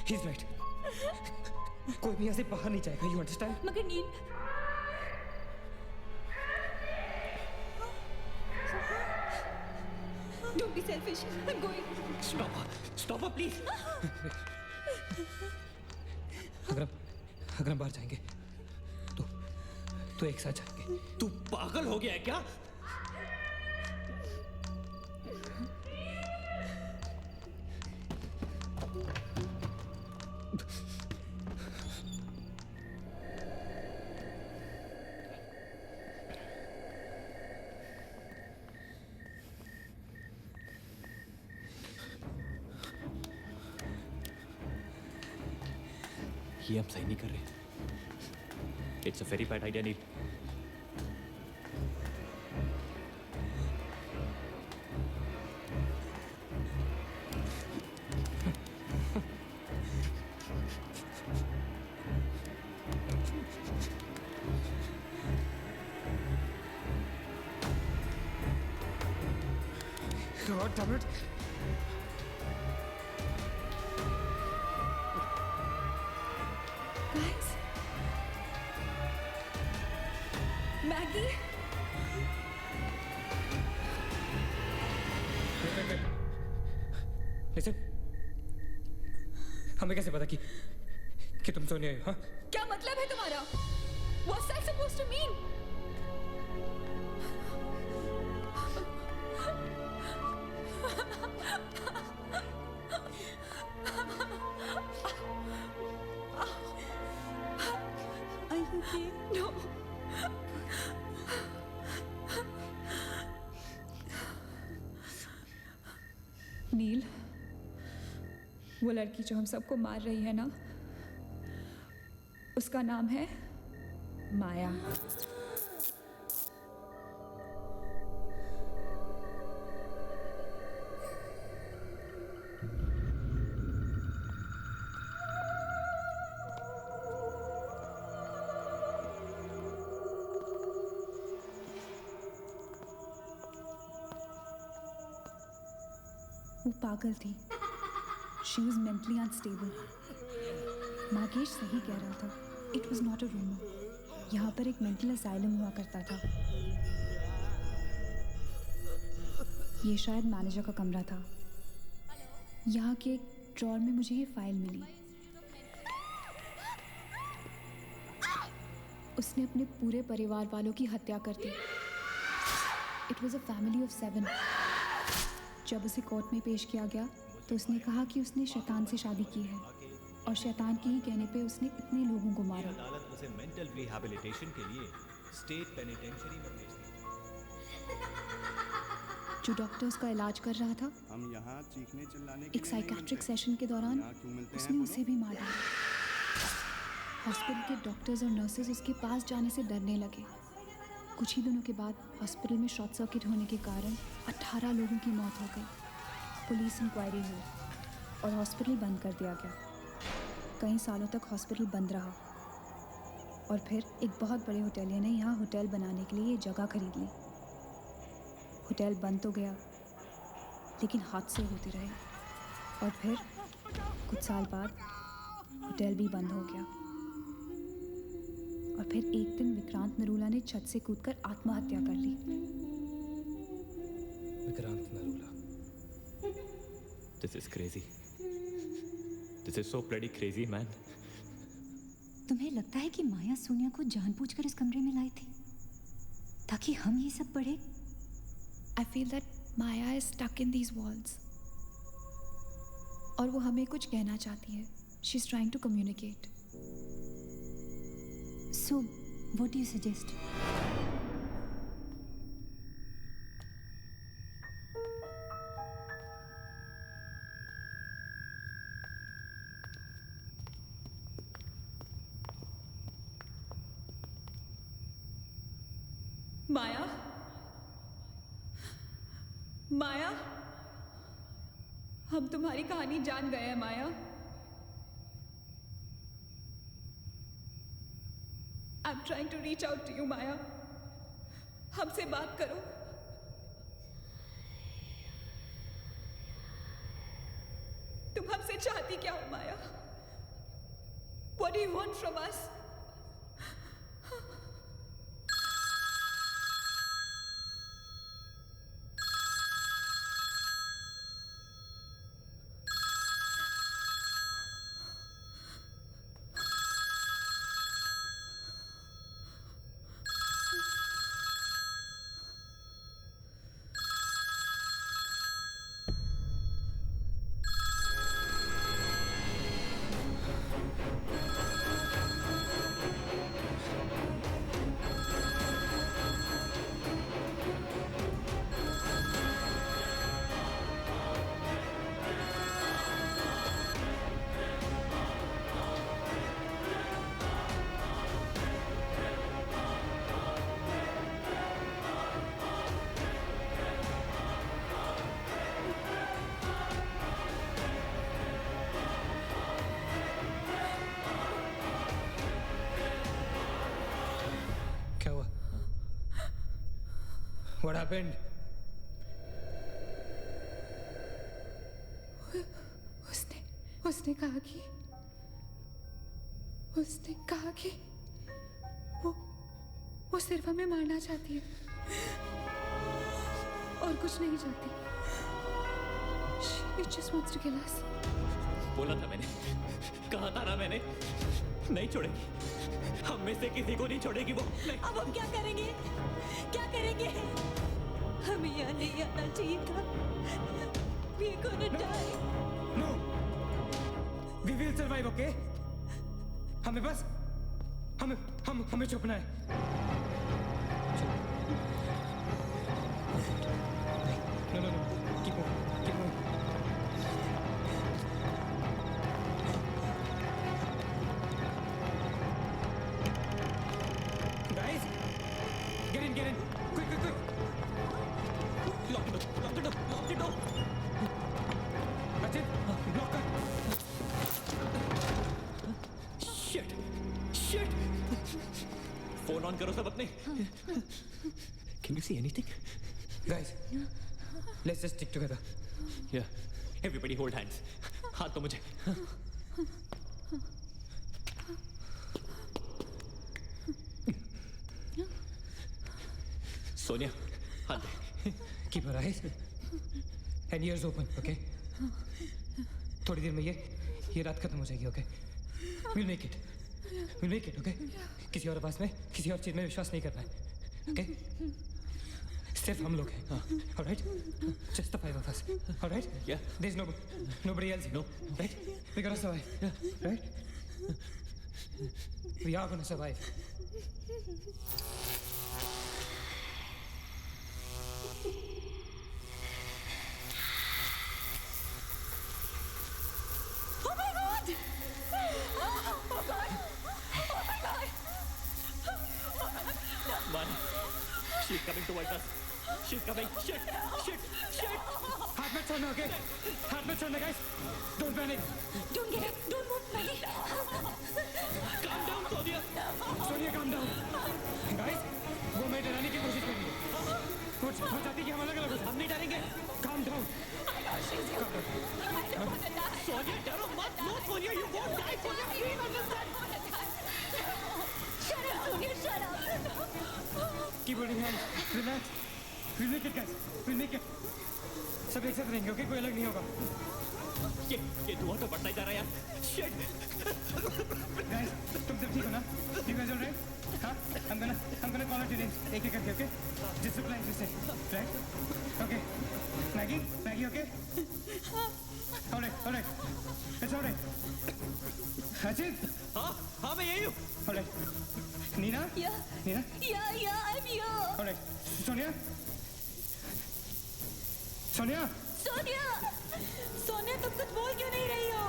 He's right. कोई भी यहाँ से बाहर नहीं जाएगा, you understand? मगर नील, don't be selfish. I'm going. Stop her, please. अगर हम बाहर जाएंगे तो एक साथ जाएंगे। तू पागल हो गया है क्या? ये हम सही नहीं कर रहे। It's a very bad idea Neil. God damn it. Guys, Maggie. Listen, हमें कैसे पता कि तुम सोनिया हो? हाँ? क्या मतलब है तुम्हारा? What's that supposed to mean? Are you okay? No. नील, वो लड़की जो हम सबको मार रही है ना, उसका नाम है माया। वो पागल थी। She was mentally unstable. Nagesh सही कह रहा था। It was not a rumor. यहाँ पर एक मेंटल असाइलम हुआ करता था। ये शायद मैनेजर का कमरा था। यहाँ के एक ड्रॉर में मुझे ये फाइल मिली। उसने अपने पूरे परिवार वालों की हत्या कर दी। It was a family of 7. जब उसे कोर्ट में पेश किया गया तो उसने कहा कि उसने शैतान से शादी की है और शैतान के ही कहने पे उसने इतने लोगों को मारा। अदालत उसे मेंटल रिहैबिलिटेशन के लिए स्टेट पेनिटेंशियरी में भेज दी। जो डॉक्टर उसका इलाज कर रहा था, हम यहाँ चीखने चिल्लाने के एक साइकेट्रिक सेशन के दौरान उसने उसे भी मार डाला। हॉस्पिटल के डॉक्टर्स और नर्सेज उसके पास जाने से डरने लगे। कुछ ही दिनों के बाद हॉस्पिटल में शॉर्ट सर्किट होने के कारण 18 लोगों की मौत हो गई। पुलिस इंक्वायरी हुई और हॉस्पिटल बंद कर दिया गया। कई सालों तक हॉस्पिटल बंद रहा और फिर एक बहुत बड़े होटलियर ने यहाँ होटल बनाने के लिए ये जगह खरीद ली। होटल बंद तो गया लेकिन हादसे होते रहे और फिर कुछ साल बाद होटल भी बंद हो गया। और फिर एक दिन विक्रांत नरूला ने छत से कूदकर आत्महत्या कर ली। Vikrant Narula. This is crazy. This is so bloody crazy, man. तुम्हें लगता है कि माया सोनिया को जानबूझकर इस कमरे में लाई थी ताकि हम ये सब पढ़े? I feel that Maya is stuck in these walls. और वो हमें कुछ कहना चाहती है. She's trying to communicate. So, what do you suggest? माया, माया, हम तुम्हारी कहानी जान गए हैं माया। I'm trying to reach out to you, माया। हमसे बात करो। तुम हमसे चाहती क्या हो माया? What do you want from us? What happened? उसने कहा कि वो सिर्फ हमें मारना चाहती है और कुछ नहीं चाहती। She just wants to kill us. बोला था मैंने, कहा था ना मैंने, नहीं छोड़ेगी, हम में से किसी को नहीं छोड़ेगी वो। अब हम क्या करेंगे? क्या करेंगे? हमें यहाँ नहीं आना चाहिए था। We're gonna die. No. We will survive, okay? हमें बस हमें छुपना है। No. Keep moving. Guys, get in. Quick. Lock the door. That's it. Lock it. Shit. Phone on करो सब अपने। Can you see anything? Guys, let's just stick together. Yeah. Everybody hold hands. हाथ तो मुझे। सोनिया, हाथ दे। Keep your eyes and ears open, okay? थोड़ी देर में ये रात खत्म हो जाएगी, okay? We'll make it, okay? किसी और आवाज में, किसी और चीज में विश्वास नहीं करना है, okay? सिर्फ हम लोग हैं, all right? Just the 5 of us, all right? Yeah. There's nobody else, No. Right? We're gonna survive, right? We are gonna survive. Oh my God! Oh God! Man, she's coming towards us. She's coming. Shit. हाथ मत छोड़ना, okay? हाथ मत छोड़ना, guys. Don't panic. Don't move, Maggie. Calm down, Sonia. Sonia, calm down. Guys, वो मैं डराने की कोशिश कर रही है। वो चाहती है कि हम अलग-अलग हो जाएं। हम नहीं डरेंगे। Calm down. Sonia, डरो मत। No, Sonia, you won't die. Sonia, please understand. Shut up, Sonia, shut up. Keep holding hands. Relax. We'll make it, guys. We'll make it. सब एक साथ रहेंगे, okay? कोई अलग नहीं होगा। ये धुआं तो बढ़ता ही जा रहा है यार। Shit. Guys, तुम सब ठीक हो ना? You guys all right? हाँ? I'm gonna call out your names एक एक करके, okay? Just reply as you say, right? Okay. Maggie, okay? All right. It's all right. Ajit? हाँ मैं यही हूँ। All right. Nina? Yeah. Nina? Yeah, I'm here. All right. Sonia? Sonia, तुम कुछ बोल क्यों नहीं रही हो?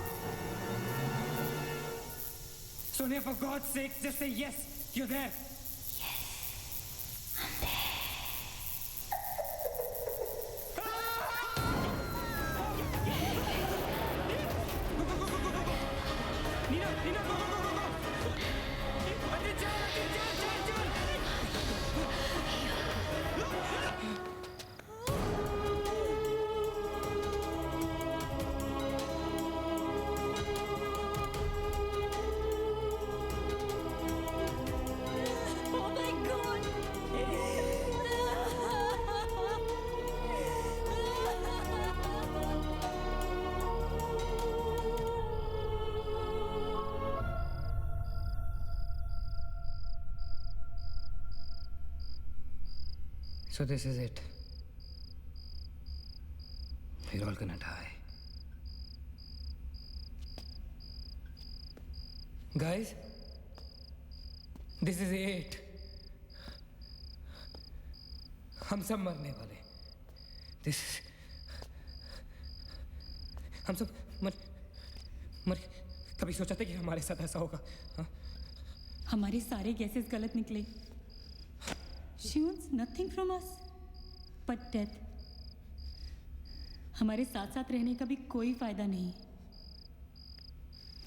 Sonia, for God's sake, just say yes. You're there. I'm there. Oh my God! So this is it. We're all gonna die. Guys, this is it. हम सब मरने वाले. This is... हम सब मर कभी सोचा था कि हमारे साथ ऐसा होगा? हाँ? हमारे सारे गैसेस गलत निकले. She wants nothing from us but death. हमारे साथ साथ रहने का भी कोई फायदा नहीं.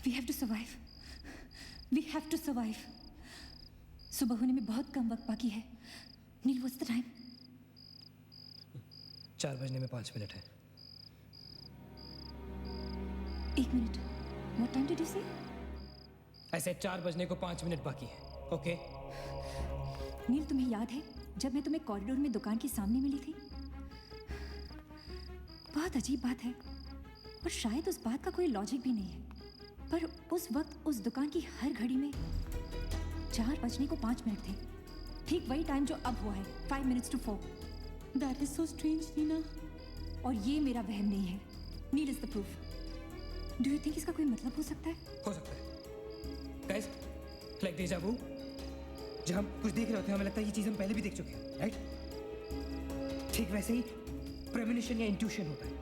We have to survive. We have to survive. सुबह होने में बहुत कम वक्त बाकी है. नील, what's the time? 4 बजने में 5 मिनट है. 1 minute. What time did you say? ऐसे 4 बजने को 5 मिनट बाकी है. ओके? नील, तुम्हें याद है जब मैं तुम्हें कॉरिडोर में दुकान के सामने मिली थी? बहुत अजीब बात है और शायद उस बात का कोई लॉजिक भी नहीं है, पर उस वक्त उस दुकान की हर घड़ी में 4 बजने को 5 मिनट थे. ठीक वही टाइम जो अब हुआ है, 5 minutes to 4. That is so strange, Neena. और ये मेरा वहम नहीं है. Neel is the proof. Do you think इसका कोई मतलब हो सकता है? हो सकता है. Guys, like deja vu. जब हम कुछ देख रहे होते हैं हमें लगता है ये चीज़ हम पहले भी देख चुके हैं, राइट? ठीक वैसे ही प्रेमोनिशन या इंट्यूशन होता है.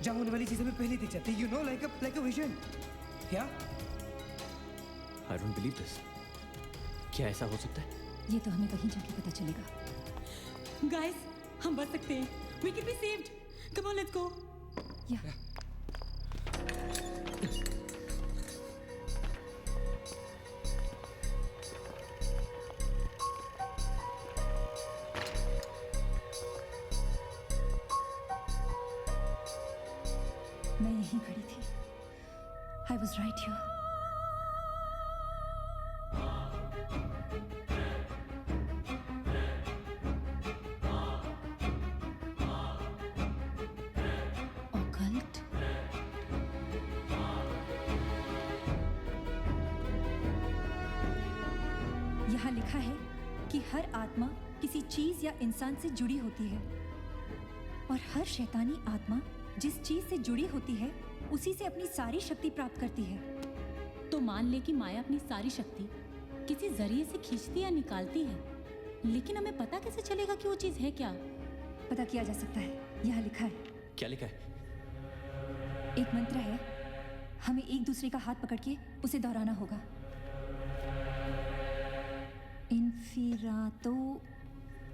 जहाँ होने वाली चीज़ें हमें पहले दिख जाती है, you know, like a vision. क्या? I don't believe this. क्या ऐसा हो सकता है? ये तो हमें कहीं जाके पता चलेगा. Guys, हम बच सकते हैं. We can be saved. Come on, let's go. Yeah. मैं यहीं खड़ी थी. I was right here. Occult? यहाँ लिखा है कि हर आत्मा किसी चीज या इंसान से जुड़ी होती है और हर शैतानी आत्मा जिस चीज से जुड़ी होती है उसी से अपनी सारी शक्ति प्राप्त करती है. तो मान ले कि माया अपनी सारी शक्ति किसी जरिए से खींचती या निकालती है, लेकिन हमें पता कैसे चलेगा कि वो चीज है क्या? पता किया जा सकता है. यहाँ लिखा है. क्या लिखा है? एक मंत्र है. हमें एक दूसरे का हाथ पकड़ के उसे दोहराना होगा. इन्फिरातो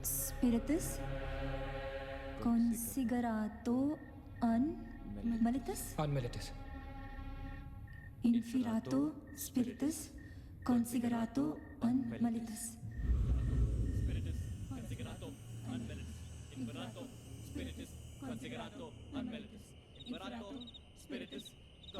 स्पिरिटस कॉन्सिगरातो अनमलिटस. अनमलिटस. Inferato spiritus considerato unmalitus. Considerato unmalitus. Inferato spiritus considerato unmalitus. Inferato spiritus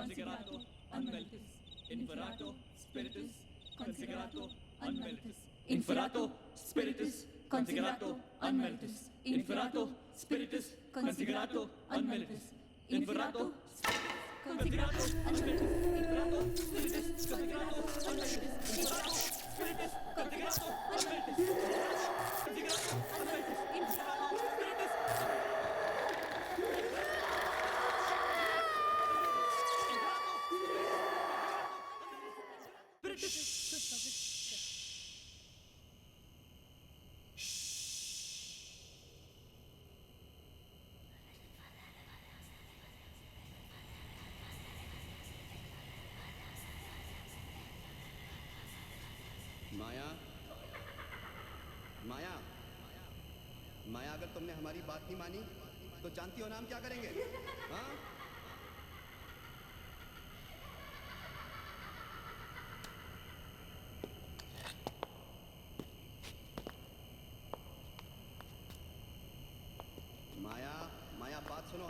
considerato unmalitus. Inferato spiritus considerato unmalitus. Inferato spiritus considerato unmalitus. Inferato spiritus considerato unmalitus. Inferato considerato unmalitus. Inferato spiritus considerato unmalitus. Inferato spiritus considerato unmalitus. Considerato unmalitus. Inferato spiritus. माया, माया, माया, अगर तुमने हमारी बात नहीं मानी तो जानती हो ना हम क्या करेंगे? हाँ?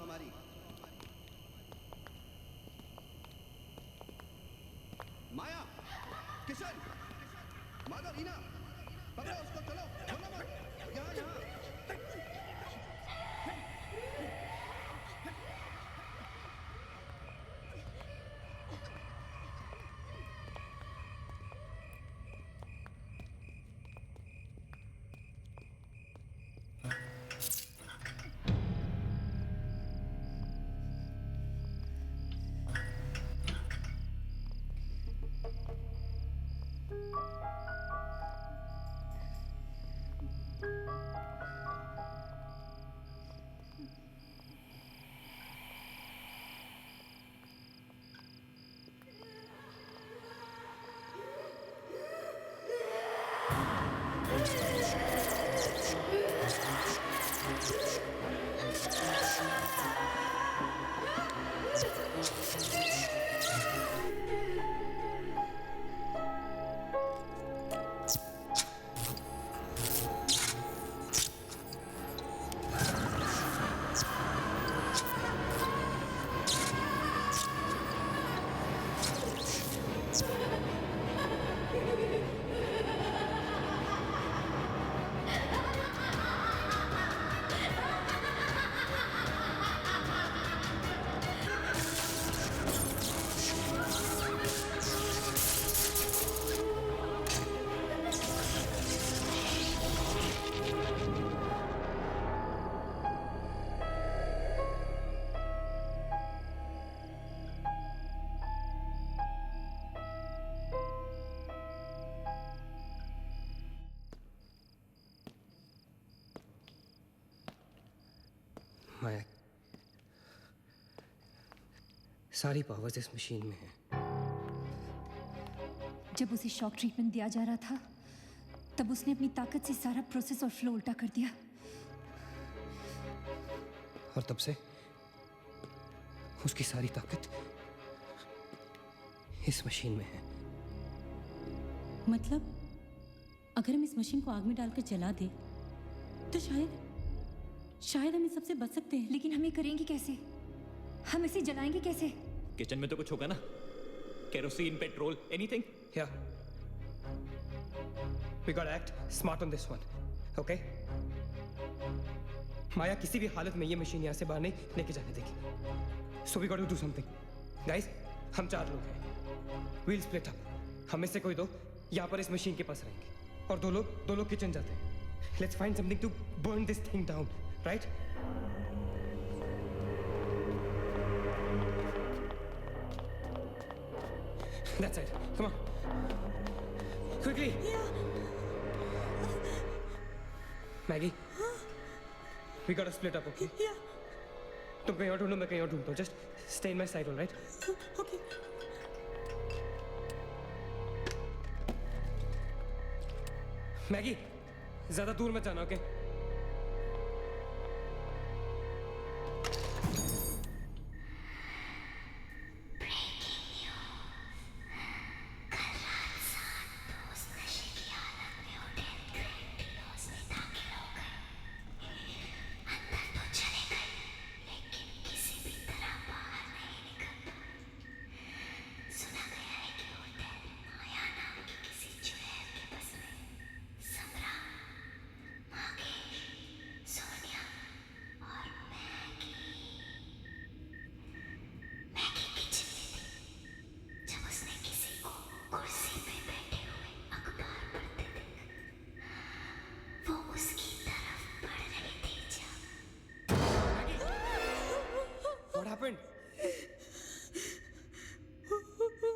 हमारी। माया, किशन, माधव, रीना, पकड़ो उसको, चलो, छोड़ो मत, यहाँ यहाँ। माया, सारी पावर्स इस मशीन में है। जब उसे शॉक ट्रीटमेंट दिया जा रहा था तब उसने अपनी ताकत से सारा प्रोसेस और फ्लो उल्टा कर दिया। और तब से उसकी सारी ताकत इस मशीन में है। मतलब अगर हम इस मशीन को आग में डालकर जला दे तो शायद हम इस सबसे बच सकते हैं। लेकिन हम ये करेंगे कैसे? हम इसे जलाएंगे कैसे? किचन में तो कुछ होगा ना, kerosene, petrol, anything. Yeah. We gotta act smart on this one, okay? माया किसी भी हालत में ये मशीन यहाँ से बाहर नहीं लेके जाने देगी। So we gotta do something. Guys, हम 4 लोग हैं। We'll split up. हम में से कोई 2 यहाँ पर इस मशीन के पास रहेंगे और 2 लोग किचन जाते हैं। Let's find something to burn this thing down, right? That's it. Come on. Quickly. Maggie. We gotta split up, okay? तुम कहीं और ढूंढो, मैं कहीं और ढूंढता हूँ. Just stay in my side, all right? Okay. Maggie, ज़्यादा दूर मत जाना, okay?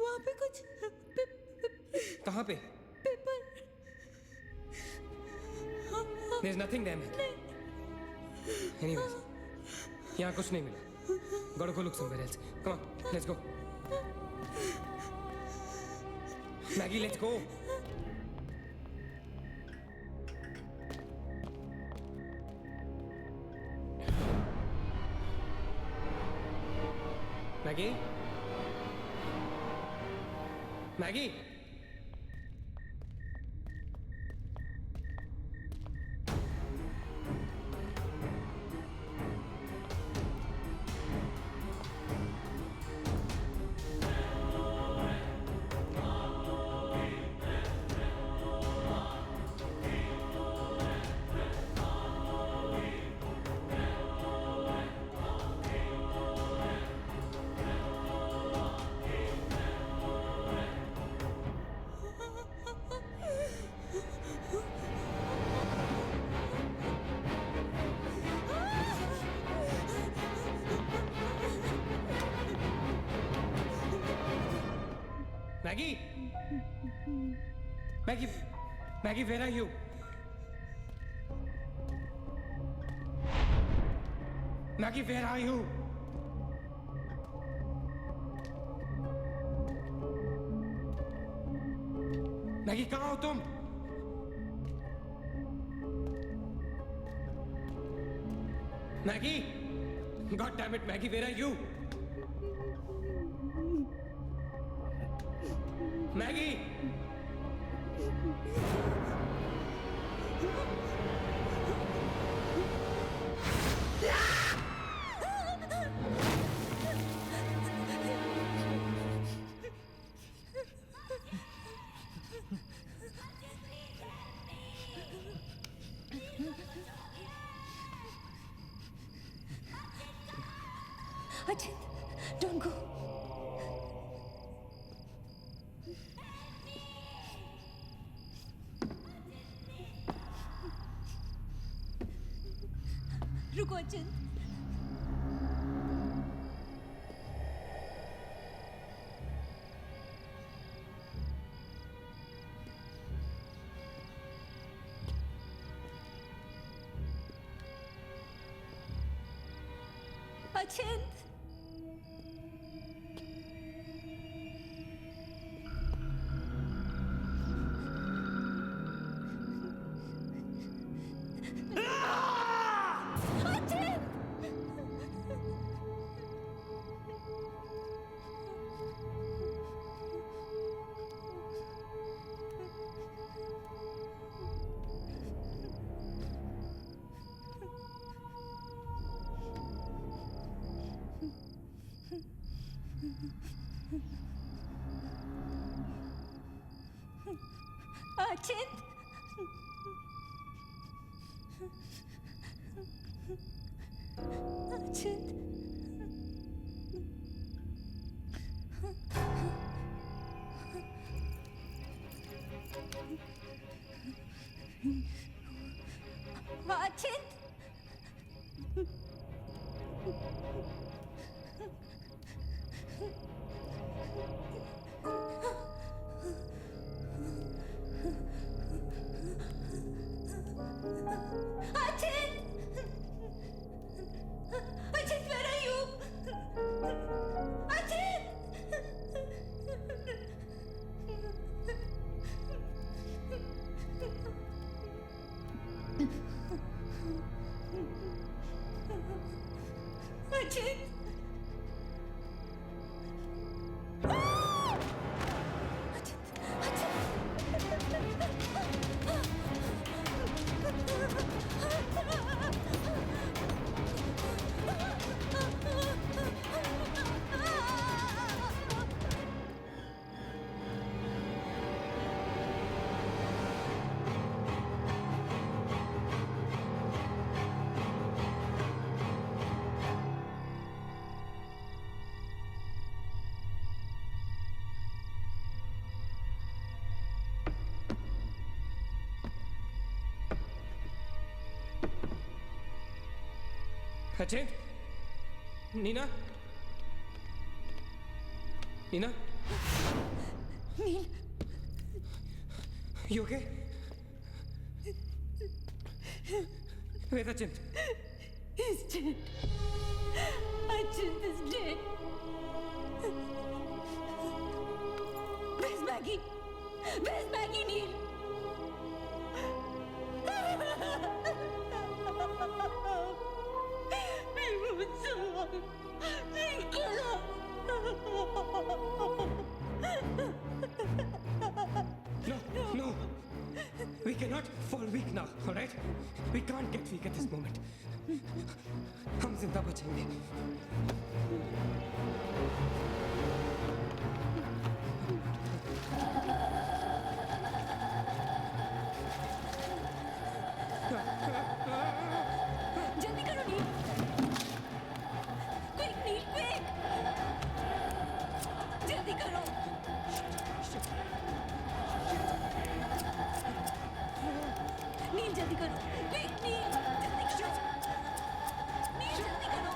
वहाँ पे कुछ कहाँ पे? There's nothing there, man. Anyways, यहाँ कुछ नहीं मिला. Gotta go look somewhere else. Come on, let's go. Maggie, let's go. Maggie? Maggie? Maggie! Maggie! Maggie, where are you? Maggie, where are you? Maggie, कहाँ हो तुम? Maggie! God damn it, Maggie, where are you? Maggie! Ajit, don't go. रुको अचिंत। अचिंत। अचिंत। अचिंत। अचिंत। Ajit, where are you? Ajit! Ajit! Ajit? Nina? Nina? Neil. You okay? Where's Ajit? He's dead. Ajit is dead. Where's Maggie? Where's Maggie, Neil? No. We cannot fall weak now, all right? We can't get weak at this moment. हम जिंदा बचेंगे. जल्दी करो नील. Quick, Neil, quick. जल्दी करो. नील जल्दी करो. Quick, Neil, जल्दी करो. Neil जल्दी करो.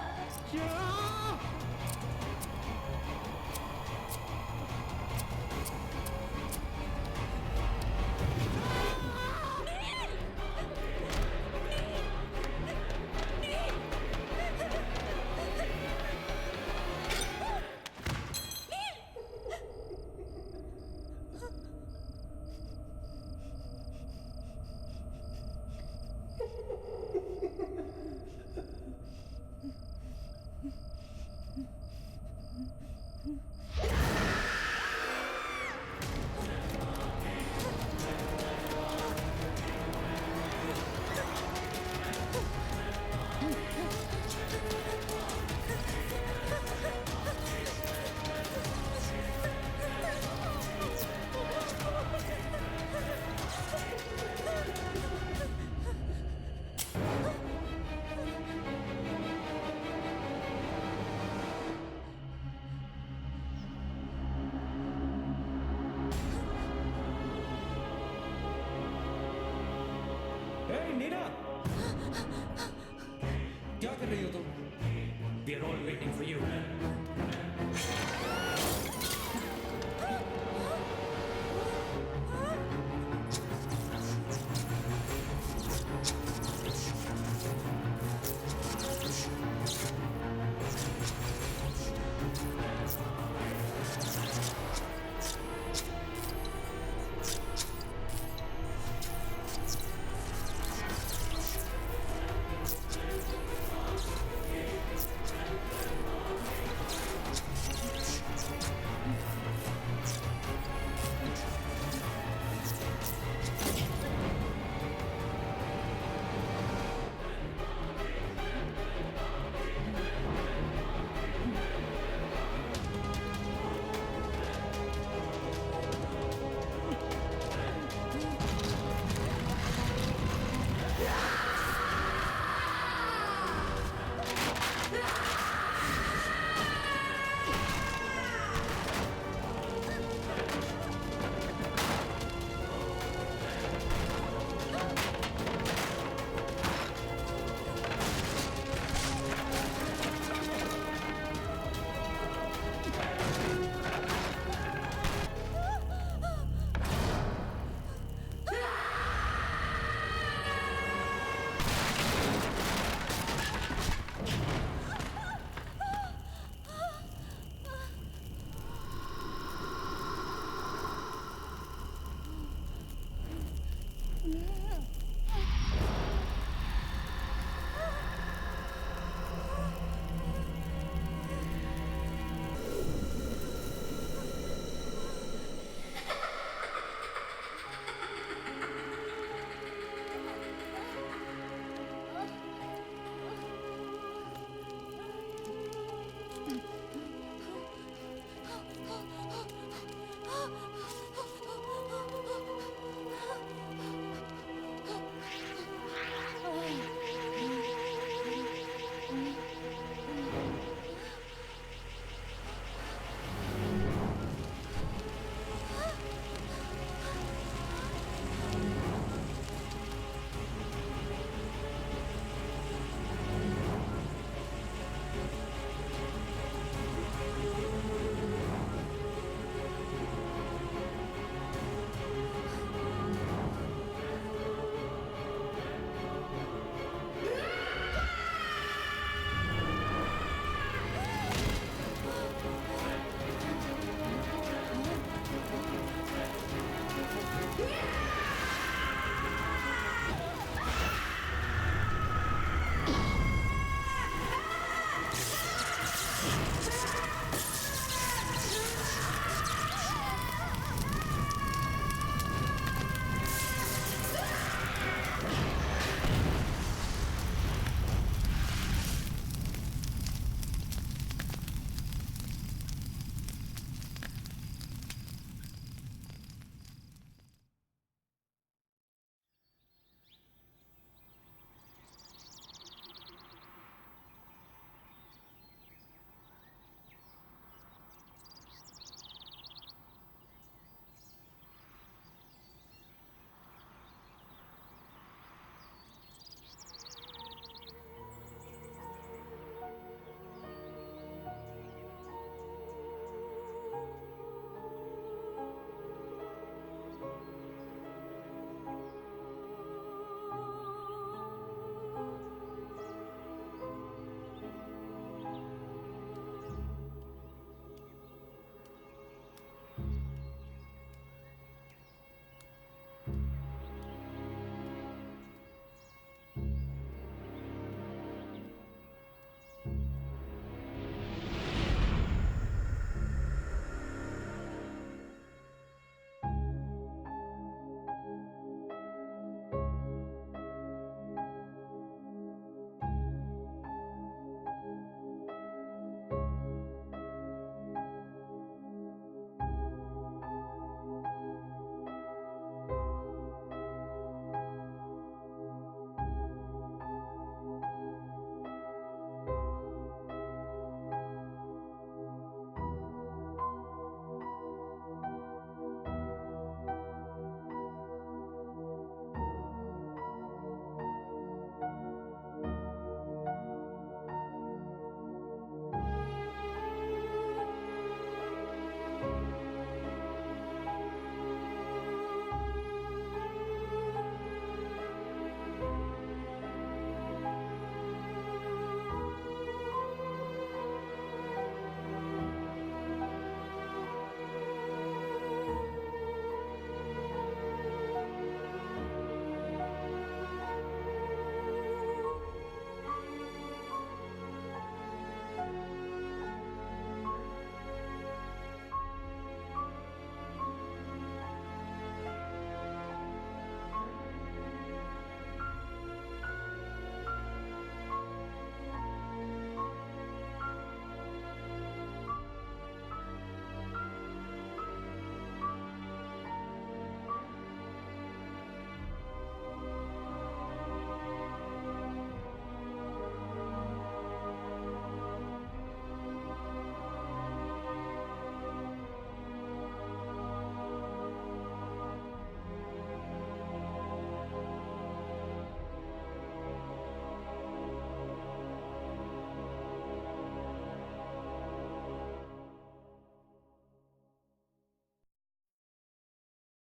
है